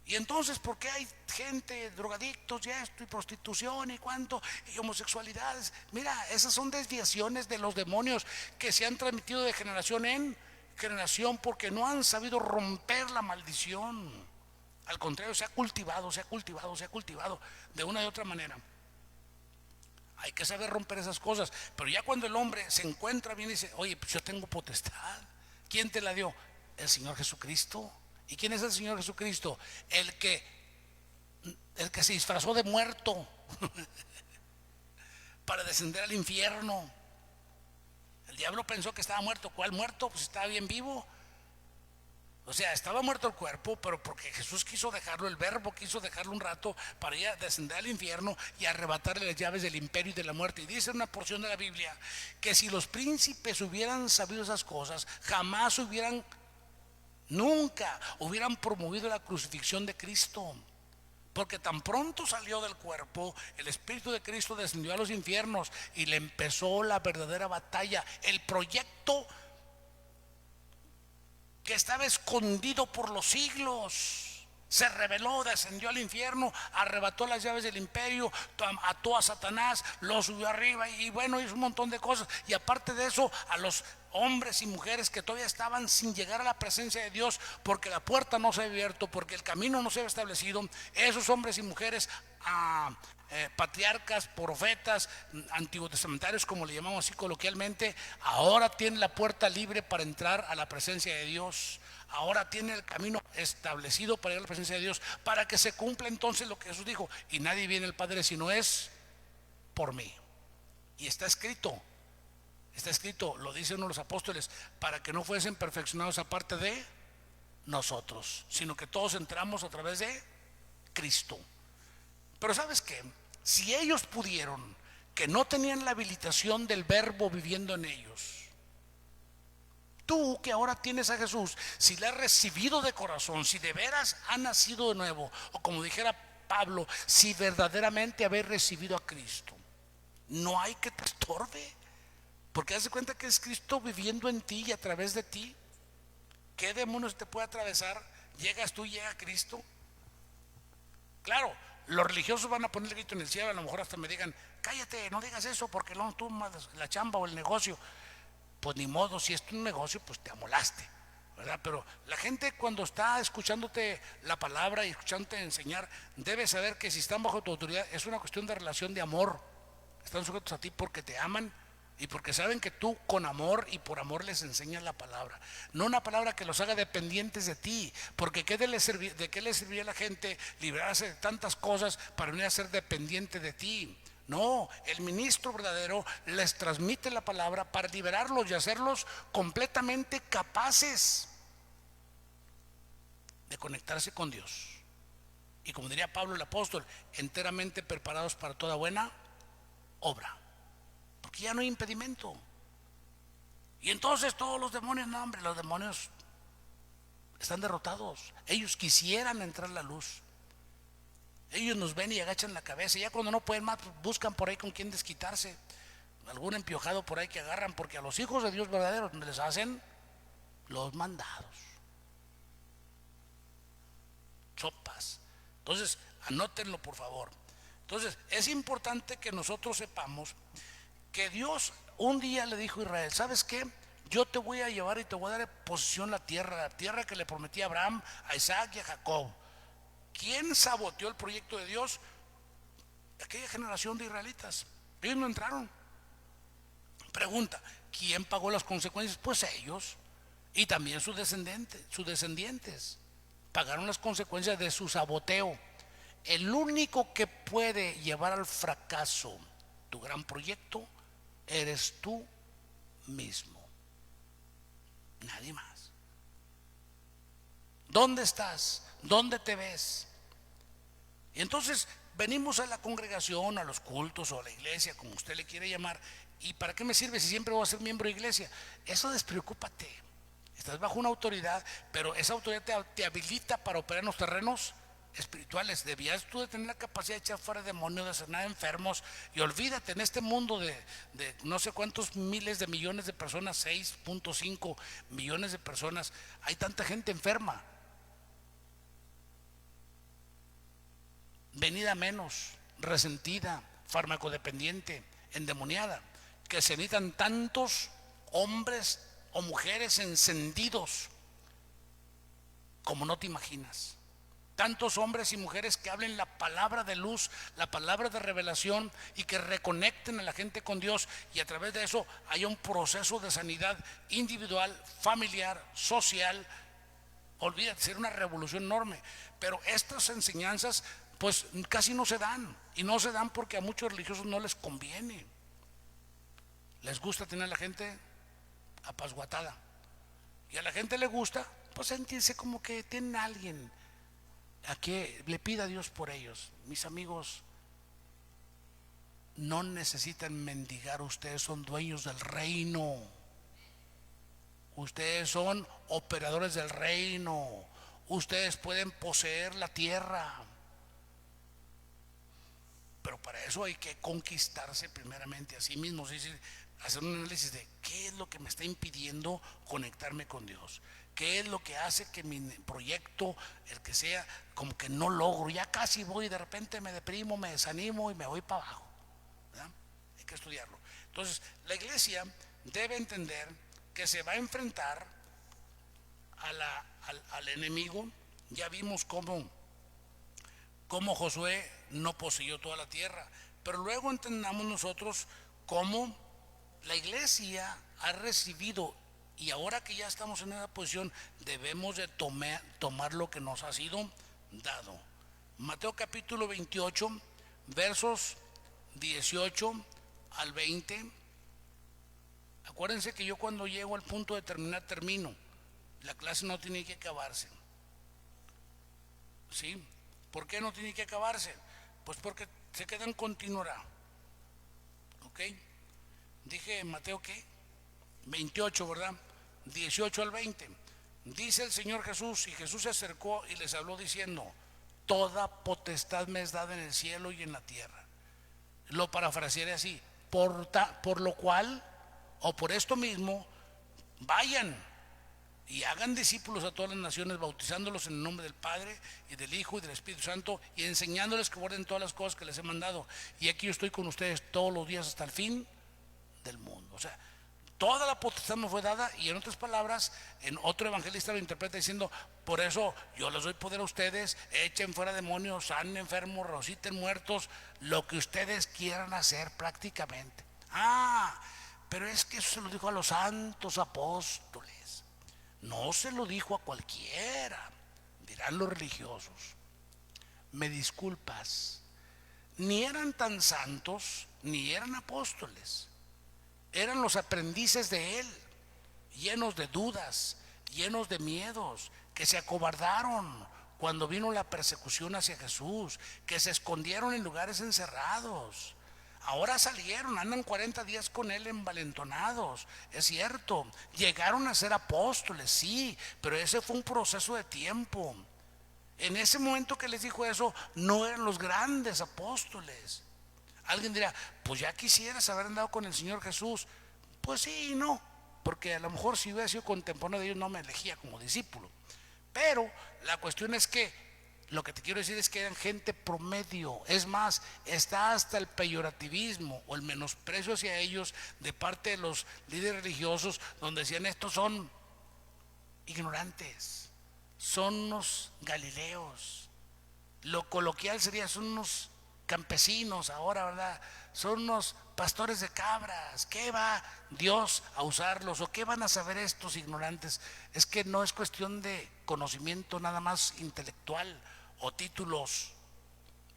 A: Y entonces, ¿por qué hay gente, drogadictos y esto, y prostitución y cuánto, y homosexualidades? Mira, esas son desviaciones de los demonios que se han transmitido de generación en generación porque no han sabido romper la maldición. Al contrario, se ha cultivado de una y otra manera. Hay que saber romper esas cosas. Pero ya cuando el hombre se encuentra bien y dice: oye, pues yo tengo potestad. ¿Quién te la dio? El Señor Jesucristo. ¿Y quién es el Señor Jesucristo? El que se disfrazó de muerto para descender al infierno. El diablo pensó que estaba muerto. ¿Cuál muerto? Pues estaba bien vivo. O sea, estaba muerto el cuerpo, pero porque Jesús quiso dejarlo, el verbo quiso dejarlo un rato para ir a descender al infierno y arrebatarle las llaves del imperio y de la muerte. Y dice una porción de la Biblia que si los príncipes hubieran sabido esas cosas, jamás nunca hubieran promovido la crucifixión de Cristo. Porque tan pronto salió del cuerpo, el Espíritu de Cristo descendió a los infiernos y le empezó la verdadera batalla. El proyecto que estaba escondido por los siglos se reveló, descendió al infierno, arrebató las llaves del imperio, ató a Satanás, lo subió arriba y bueno, hizo un montón de cosas. Y aparte de eso, a los hombres y mujeres que todavía estaban sin llegar a la presencia de Dios, porque la puerta no se había abierto, porque el camino no se había establecido, esos hombres y mujeres, patriarcas, profetas, antiguos testamentarios, como le llamamos así coloquialmente, ahora tienen la puerta libre para entrar a la presencia de Dios. Ahora tiene el camino establecido para ir a la presencia de Dios, para que se cumpla entonces lo que Jesús dijo: y nadie viene al Padre si no es por mí. Y está escrito, lo dice uno de los apóstoles, para que no fuesen perfeccionados aparte de nosotros, sino que todos entramos a través de Cristo. Pero ¿sabes qué? Si ellos pudieron, que no tenían la habilitación del verbo viviendo en ellos, tú que ahora tienes a Jesús, si le has recibido de corazón, si de veras ha nacido de nuevo, o como dijera Pablo, si verdaderamente habéis recibido a Cristo, no hay que te estorbe, porque haz de cuenta que es Cristo viviendo en ti y a través de ti. ¿qué demonios te puede atravesar? Llegas tú, llega Cristo. Claro, los religiosos van a poner el grito en el cielo, a lo mejor hasta me digan, cállate, no digas eso porque no tú la chamba o el negocio. Pues ni modo, si es un negocio, pues te amolaste, ¿verdad? Pero la gente cuando está escuchándote la palabra y escuchándote enseñar, debe saber que si están bajo tu autoridad es una cuestión de relación de amor. Están sujetos a ti porque te aman y porque saben que tú con amor y por amor les enseñas la palabra. No una palabra que los haga dependientes de ti, porque ¿de qué le serviría a la gente librarse de tantas cosas para venir a ser dependiente de ti? No, el ministro verdadero les transmite la palabra para liberarlos y hacerlos completamente capaces de conectarse con Dios. Y como diría Pablo el apóstol, enteramente preparados para toda buena obra. Porque ya no hay impedimento. Y entonces todos los demonios, no hombre, los demonios están derrotados. Ellos quisieran entrar a la luz. Ellos nos ven y agachan la cabeza. Ya cuando no pueden más, buscan por ahí con quién desquitarse. Algún empiojado por ahí que agarran, porque a los hijos de Dios verdaderos les hacen los mandados. Sopas. Entonces, anótenlo por favor. Entonces, es importante que nosotros sepamos que Dios un día le dijo a Israel, ¿sabes qué? Yo te voy a llevar y te voy a dar en posesión la tierra que le prometí a Abraham, a Isaac y a Jacob. ¿Quién saboteó el proyecto de Dios? Aquella generación de israelitas. Ellos no entraron. Pregunta, ¿quién pagó las consecuencias? Pues ellos. Y también sus descendientes pagaron las consecuencias de su saboteo. El único que puede llevar al fracaso tu gran proyecto eres tú mismo. Nadie más. ¿Dónde estás? ¿Dónde te ves? Y entonces venimos a la congregación, a los cultos o a la iglesia, como usted le quiere llamar. ¿Y para qué me sirve si siempre voy a ser miembro de iglesia? Eso despreocúpate. Estás bajo una autoridad, pero esa autoridad te habilita para operar en los terrenos espirituales. Debías tú de tener la capacidad de echar fuera demonios, de sanar enfermos. Y olvídate, en este mundo de no sé cuántos miles de millones de personas, 6.5 millones de personas, hay tanta gente enferma. Venida menos, resentida, farmacodependiente, endemoniada, que se necesitan tantos hombres o mujeres encendidos como no te imaginas. Tantos hombres y mujeres que hablen la palabra de luz, la palabra de revelación y que reconecten a la gente con Dios, y a través de eso haya un proceso de sanidad individual, familiar, social. Olvídate, será una revolución enorme. Pero estas enseñanzas pues casi no se dan, y no se dan porque a muchos religiosos no les conviene. Les gusta tener a la gente apasguatada, y a la gente le gusta pues sentirse como que tienen a alguien a que le pida a Dios por ellos. Mis amigos, no necesitan mendigar. Ustedes son dueños del reino. Ustedes son operadores del reino. Ustedes pueden poseer la tierra. Pero para eso hay que conquistarse primeramente a sí mismos, es decir, hacer un análisis de qué es lo que me está impidiendo conectarme con Dios, qué es lo que hace que mi proyecto, el que sea, como que no logro, ya casi voy y de repente me deprimo, me desanimo y me voy para abajo, ¿verdad? Hay que estudiarlo. Entonces, la iglesia debe entender que se va a enfrentar al enemigo. Ya vimos cómo Josué no poseyó toda la tierra, pero luego entendamos nosotros cómo la iglesia ha recibido, y ahora que ya estamos en esa posición debemos de tomar lo que nos ha sido dado. Mateo capítulo 28 versos 18 al 20. Acuérdense que yo cuando llego al punto de terminar, termino. La clase no tiene que acabarse. ¿Sí? ¿Por qué no tiene que acabarse? Pues porque se queda en continuará. ¿Ok? Dije Mateo ¿qué? 28, ¿verdad? 18 al 20. Dice el Señor Jesús, y Jesús se acercó y les habló diciendo: toda potestad me es dada en el cielo y en la tierra. Lo parafrasearé así: por lo cual, o por esto mismo, vayan y hagan discípulos a todas las naciones, bautizándolos en el nombre del Padre y del Hijo y del Espíritu Santo, y enseñándoles que guarden todas las cosas que les he mandado. Y aquí yo estoy con ustedes todos los días hasta el fin del mundo. O sea, toda la potestad me fue dada, y en otras palabras, en otro evangelista lo interpreta diciendo: por eso yo les doy poder a ustedes, echen fuera demonios, sanen enfermos, resuciten muertos, lo que ustedes quieran hacer prácticamente. Pero es que eso se lo dijo a los santos apóstoles, no se lo dijo a cualquiera. Dirán los religiosos: me disculpas, ni eran tan santos, ni eran apóstoles. Eran los aprendices de él, llenos de dudas, llenos de miedos, que se acobardaron cuando vino la persecución hacia Jesús, que se escondieron en lugares encerrados. Ahora salieron, andan 40 días con él envalentonados, es cierto, llegaron a ser apóstoles, sí, pero ese fue un proceso de tiempo. En ese momento que les dijo eso, no eran los grandes apóstoles. Alguien dirá: pues ya quisieras haber andado con el Señor Jesús. Pues sí y no, porque a lo mejor si hubiera sido contemporáneo de ellos no me elegía como discípulo. Pero la cuestión es que lo que te quiero decir es que eran gente promedio. Es más, está hasta el peyorativismo o el menosprecio hacia ellos de parte de los líderes religiosos, donde decían: estos son ignorantes, son unos galileos. Lo coloquial sería: son unos campesinos ahora, ¿verdad? Son unos pastores de cabras. ¿Qué va Dios a usarlos? ¿O qué van a saber estos ignorantes? Es que no es cuestión de conocimiento nada más intelectual o títulos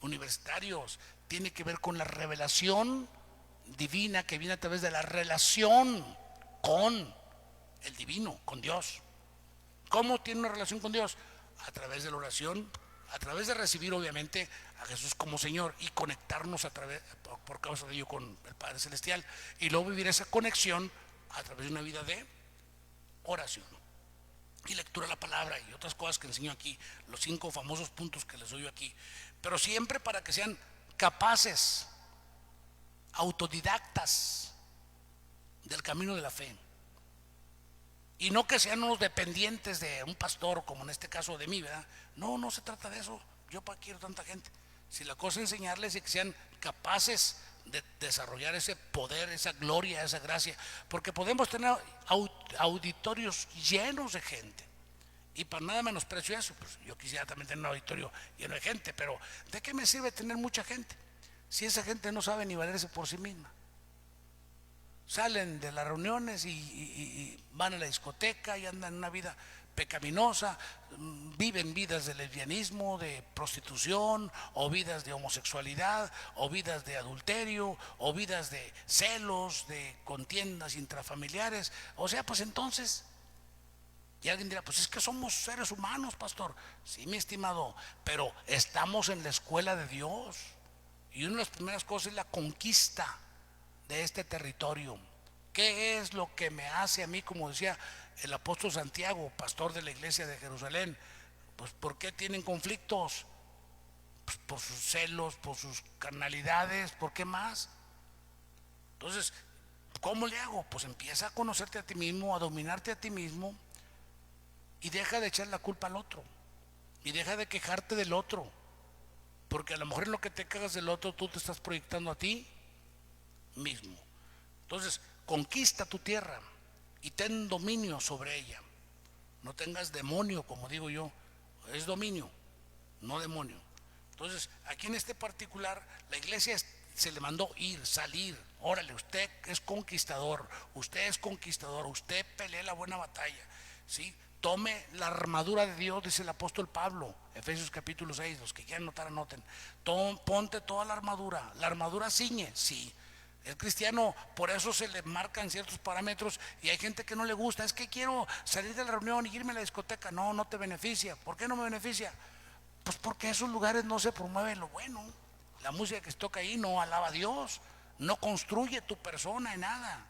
A: universitarios. Tiene que ver con la revelación divina que viene a través de la relación con el divino, con Dios. ¿Cómo tiene una relación con Dios? A través de la oración, a través de recibir obviamente a Jesús como Señor y conectarnos por causa de ello con el Padre Celestial, y luego vivir esa conexión a través de una vida de oración y lectura de la palabra y otras cosas que enseño aquí, los 5 famosos puntos que les doy aquí, pero siempre para que sean capaces, autodidactas del camino de la fe, y no que sean unos dependientes de un pastor, como en este caso de mí, ¿verdad? No, no se trata de eso. Yo para qué quiero tanta gente. Si la cosa es enseñarles y que sean capaces de desarrollar ese poder, esa gloria, esa gracia, porque podemos tener auditorios llenos de gente, y para nada menosprecio eso, pues yo quisiera también tener un auditorio lleno de gente, pero ¿de qué me sirve tener mucha gente si esa gente no sabe ni valerse por sí misma? Salen de las reuniones y van a la discoteca y andan en una vida pecaminosa, viven vidas de lesbianismo, de prostitución, o vidas de homosexualidad, o vidas de adulterio, o vidas de celos, de contiendas intrafamiliares. O sea, pues entonces, y alguien dirá: pues es que somos seres humanos, pastor. Sí, mi estimado, pero estamos en la escuela de Dios, y una de las primeras cosas es la conquista de este territorio. ¿Qué es lo que me hace a mí, como decía el apóstol Santiago, pastor de la iglesia de Jerusalén? Pues ¿por qué tienen conflictos? Pues por sus celos, por sus carnalidades, ¿por qué más? Entonces, ¿cómo le hago? Pues empieza a conocerte a ti mismo, a dominarte a ti mismo, y deja de echar la culpa al otro, y deja de quejarte del otro, porque a lo mejor en lo que te quejas del otro tú te estás proyectando a ti mismo. Entonces, conquista tu tierra y ten dominio sobre ella. No tengas demonio, como digo yo, es dominio, no demonio. Entonces, aquí en este particular, la iglesia se le mandó ir, salir. Órale, usted es conquistador, usted pelea la buena batalla, ¿sí? Tome la armadura de Dios, dice el apóstol Pablo, Efesios capítulo 6, los que quieran anotar, anoten. Ponte toda la armadura ciñe, sí. El cristiano, por eso se le marcan ciertos parámetros, y hay gente que no le gusta. Es que quiero salir de la reunión y irme a la discoteca. No, no te beneficia. ¿Por qué no me beneficia? Pues porque en esos lugares no se promueve lo bueno. La música que se toca ahí no alaba a Dios, no construye tu persona en nada.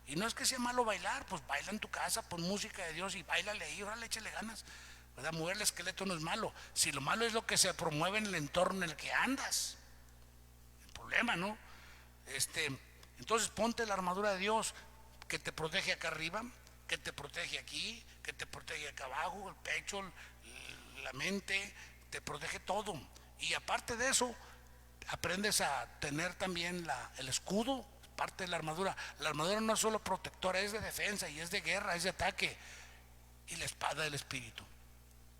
A: Y no es que sea malo bailar, pues baila en tu casa, pon música de Dios y bailale ahí, órale, échale ganas, ¿verdad? Mover el esqueleto no es malo. Si lo malo es lo que se promueve en el entorno en el que andas, el problema, ¿no? Entonces ponte la armadura de Dios, que te protege acá arriba, que te protege aquí, que te protege acá abajo, el pecho, la mente, te protege todo. Y aparte de eso, aprendes a tener también el escudo, parte de la armadura. La armadura no es solo protectora, es de defensa y es de guerra, es de ataque. Y la espada del Espíritu,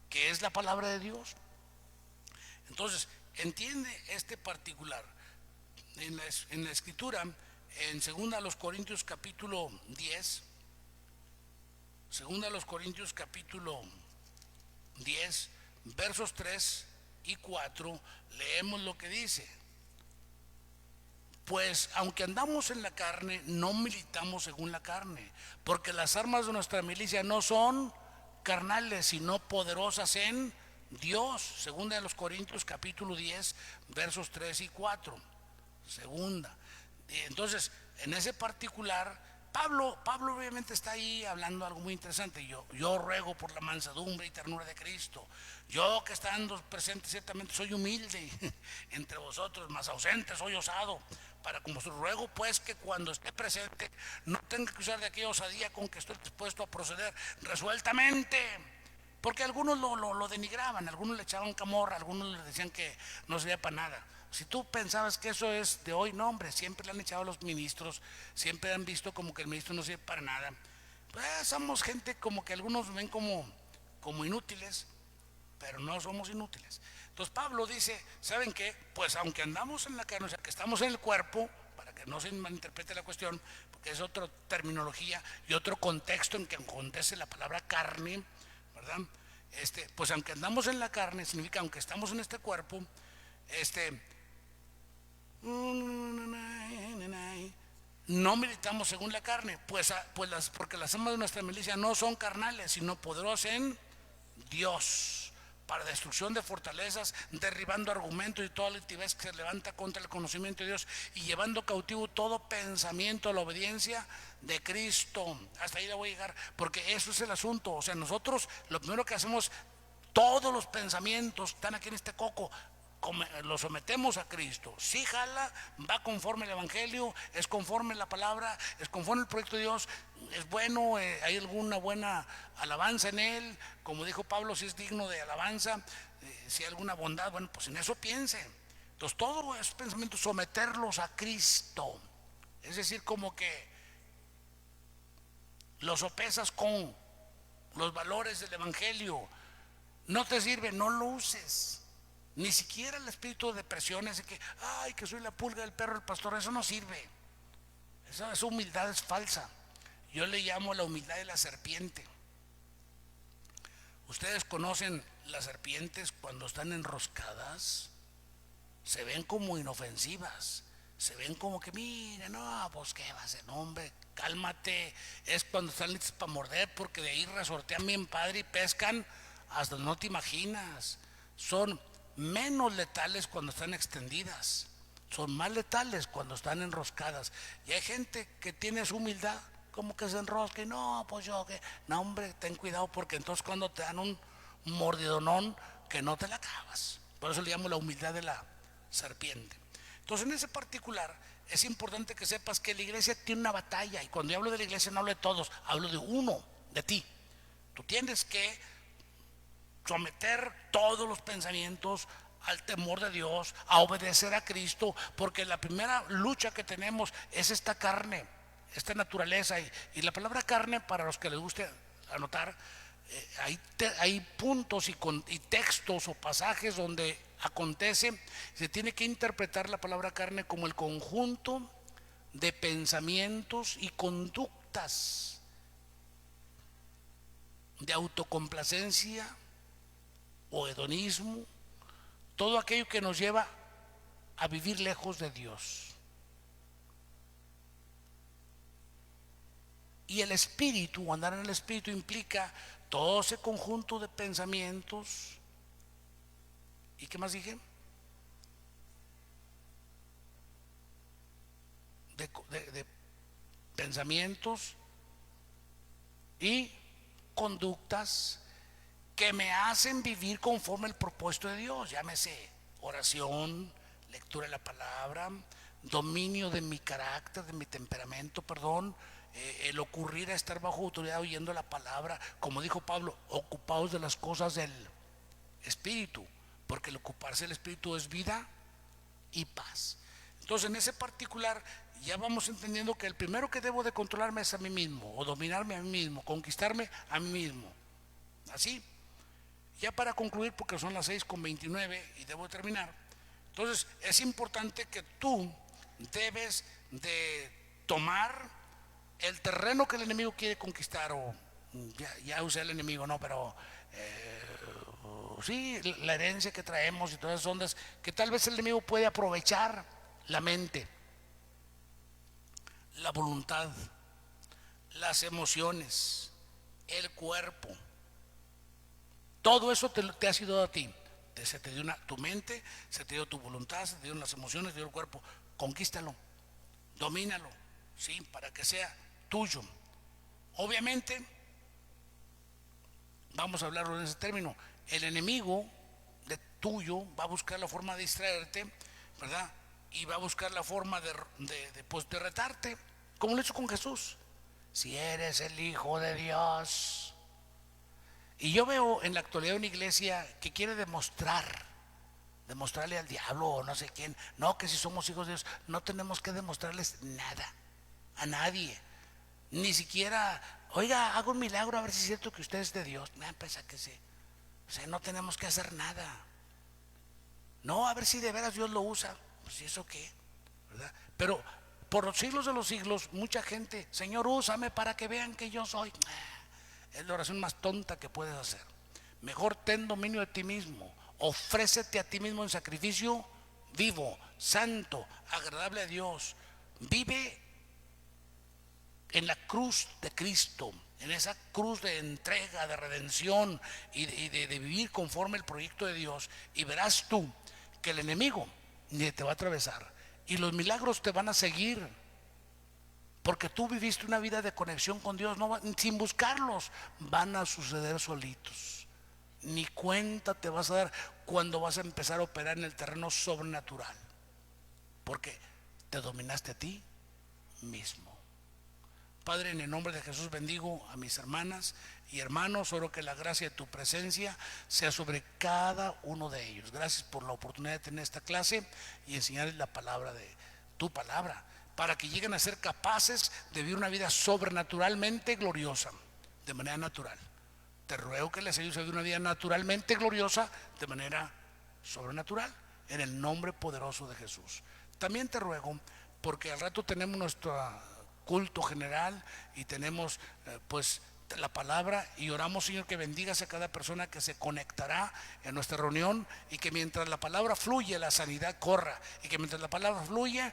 A: que es la palabra de Dios. Entonces, entiende este particular. En la escritura, en 2 Corintios capítulo 10, 2 Corintios capítulo 10, versos 3 y 4, leemos lo que dice: pues aunque andamos en la carne, no militamos según la carne, porque las armas de nuestra milicia no son carnales, sino poderosas en Dios. Segunda de los Corintios capítulo 10, versos 3 y 4. Segunda. Entonces, en ese particular, Pablo obviamente está ahí hablando algo muy interesante. Yo ruego por la mansedumbre y ternura de Cristo. Yo, que estando presente ciertamente soy humilde entre vosotros, más ausente soy osado. Para como os ruego pues que cuando esté presente no tenga que usar de aquella osadía con que estoy dispuesto a proceder resueltamente. Porque algunos lo denigraban, algunos le echaban camorra, algunos le decían que no servía para nada. Si tú pensabas que eso es de hoy, no, hombre, siempre le han echado a los ministros, siempre han visto como que el ministro no sirve para nada. Pues somos gente como que algunos ven como inútiles, pero no somos inútiles. Entonces Pablo dice, ¿saben qué? Pues aunque andamos en la carne, o sea, que estamos en el cuerpo, para que no se malinterprete la cuestión, porque es otra terminología y otro contexto en que acontece la palabra carne, ¿verdad? Pues aunque andamos en la carne, significa aunque estamos en este cuerpo, no militamos según la carne, porque las armas de nuestra milicia no son carnales, sino poderosas en Dios, para destrucción de fortalezas, derribando argumentos y toda la altivez que se levanta contra el conocimiento de Dios y llevando cautivo todo pensamiento a la obediencia de Cristo. Hasta ahí le voy a llegar, porque eso es el asunto. O sea, nosotros lo primero que hacemos, todos los pensamientos están aquí en este coco, lo sometemos a Cristo. Si jala, va conforme el Evangelio, es conforme la palabra, es conforme el proyecto de Dios, es bueno, hay alguna buena alabanza en él, como dijo Pablo, si es digno de alabanza, si hay alguna bondad, bueno, pues en eso piense. Entonces todos esos pensamientos someterlos a Cristo, es decir, como que los sopesas con los valores del Evangelio. No te sirve, no lo uses. Ni siquiera el espíritu de depresión, ese que, ay, que soy la pulga del perro del pastor, eso no sirve. Esa humildad es falsa. Yo le llamo la humildad de la serpiente. Ustedes conocen las serpientes cuando están enroscadas, se ven como inofensivas, se ven como que, mire, no, pues qué va a ser, no, hombre, cálmate. Es cuando están listos para morder, porque de ahí resortean bien padre y pescan hasta no te imaginas. Son menos letales cuando están extendidas, son más letales cuando están enroscadas. Y hay gente que tiene su humildad, como que se enrosca y no, pues yo que, no, hombre, ten cuidado, porque entonces cuando te dan un mordidonón, que no te la acabas. Por eso le llamo la humildad de la serpiente. Entonces, en ese particular es importante que sepas que la iglesia tiene una batalla, y cuando yo hablo de la iglesia no hablo de todos, hablo de uno, de ti. Tú tienes que someter todos los pensamientos al temor de Dios, a obedecer a Cristo, porque la primera lucha que tenemos es esta carne, esta naturaleza. Y la palabra carne, para los que les guste anotar, hay puntos y textos o pasajes donde acontece, se tiene que interpretar la palabra carne como el conjunto de pensamientos y conductas de autocomplacencia o hedonismo, todo aquello que nos lleva a vivir lejos de Dios. Y el espíritu, andar en el espíritu, implica todo ese conjunto de pensamientos. ¿Y qué más dije? De pensamientos y conductas que me hacen vivir conforme al propósito de Dios. Llámese oración, lectura de la palabra, dominio de mi carácter, de mi temperamento, perdón, el ocurrir a estar bajo autoridad oyendo la palabra, como dijo Pablo, ocupados de las cosas del Espíritu, porque el ocuparse del Espíritu es vida y paz. Entonces, en ese particular ya vamos entendiendo que el primero que debo de controlarme es a mí mismo, o dominarme a mí mismo, conquistarme a mí mismo. Así, ya para concluir, porque son las 6:29 y debo de terminar. Entonces, es importante que tú debes de tomar el terreno que el enemigo quiere conquistar, o ya usé el enemigo, no, pero sí, la herencia que traemos y todas esas ondas que tal vez el enemigo puede aprovechar: la mente, la voluntad, las emociones, el cuerpo. Todo eso te ha sido dado a ti. Se te dio tu mente, se te dio tu voluntad, se te dieron las emociones, se te dio el cuerpo. Conquístalo, domínalo, sí, para que sea tuyo. Obviamente, vamos a hablarlo en ese término, el enemigo de tuyo va a buscar la forma de distraerte, ¿verdad? Y va a buscar la forma de retarte, como lo hizo con Jesús. Si eres el Hijo de Dios. Y yo veo en la actualidad una iglesia que quiere demostrarle al diablo o no sé quién, no, que si somos hijos de Dios no tenemos que demostrarles nada a nadie, ni siquiera, oiga, hago un milagro a ver si es cierto que usted es de Dios. Me pesa que sí. O sea, no tenemos que hacer nada. No, a ver si de veras Dios lo usa. Pues ¿y eso qué? ¿Verdad? Pero por los siglos de los siglos, mucha gente, Señor, úsame para que vean que yo soy. Es la oración más tonta que puedes hacer. Mejor ten dominio de ti mismo. Ofrécete a ti mismo en sacrificio vivo, santo, agradable a Dios. Vive en la cruz de Cristo, en esa cruz de entrega, de redención y de vivir conforme el proyecto de Dios, y verás tú que el enemigo ni te va a atravesar y los milagros te van a seguir, porque tú viviste una vida de conexión con Dios, no, sin buscarlos, van a suceder solitos. Ni cuenta te vas a dar cuando vas a empezar a operar en el terreno sobrenatural, porque te dominaste a ti mismo. Padre, en el nombre de Jesús bendigo a mis hermanas y hermanos. Oro que la gracia de tu presencia sea sobre cada uno de ellos. Gracias por la oportunidad de tener esta clase y enseñarles la palabra de tu palabra, para que lleguen a ser capaces de vivir una vida sobrenaturalmente gloriosa, de manera natural. Te ruego que les ayudes a vivir una vida naturalmente gloriosa, de manera sobrenatural, en el nombre poderoso de Jesús. También te ruego, porque al rato tenemos nuestro culto general y tenemos pues la palabra, y oramos, Señor, que bendigas a cada persona que se conectará en nuestra reunión, y que mientras la palabra fluye, la sanidad corra, y que mientras la palabra fluye,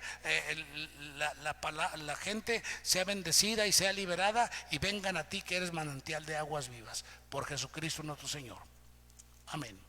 A: la gente sea bendecida y sea liberada, y vengan a ti que eres manantial de aguas vivas, por Jesucristo nuestro Señor. Amén.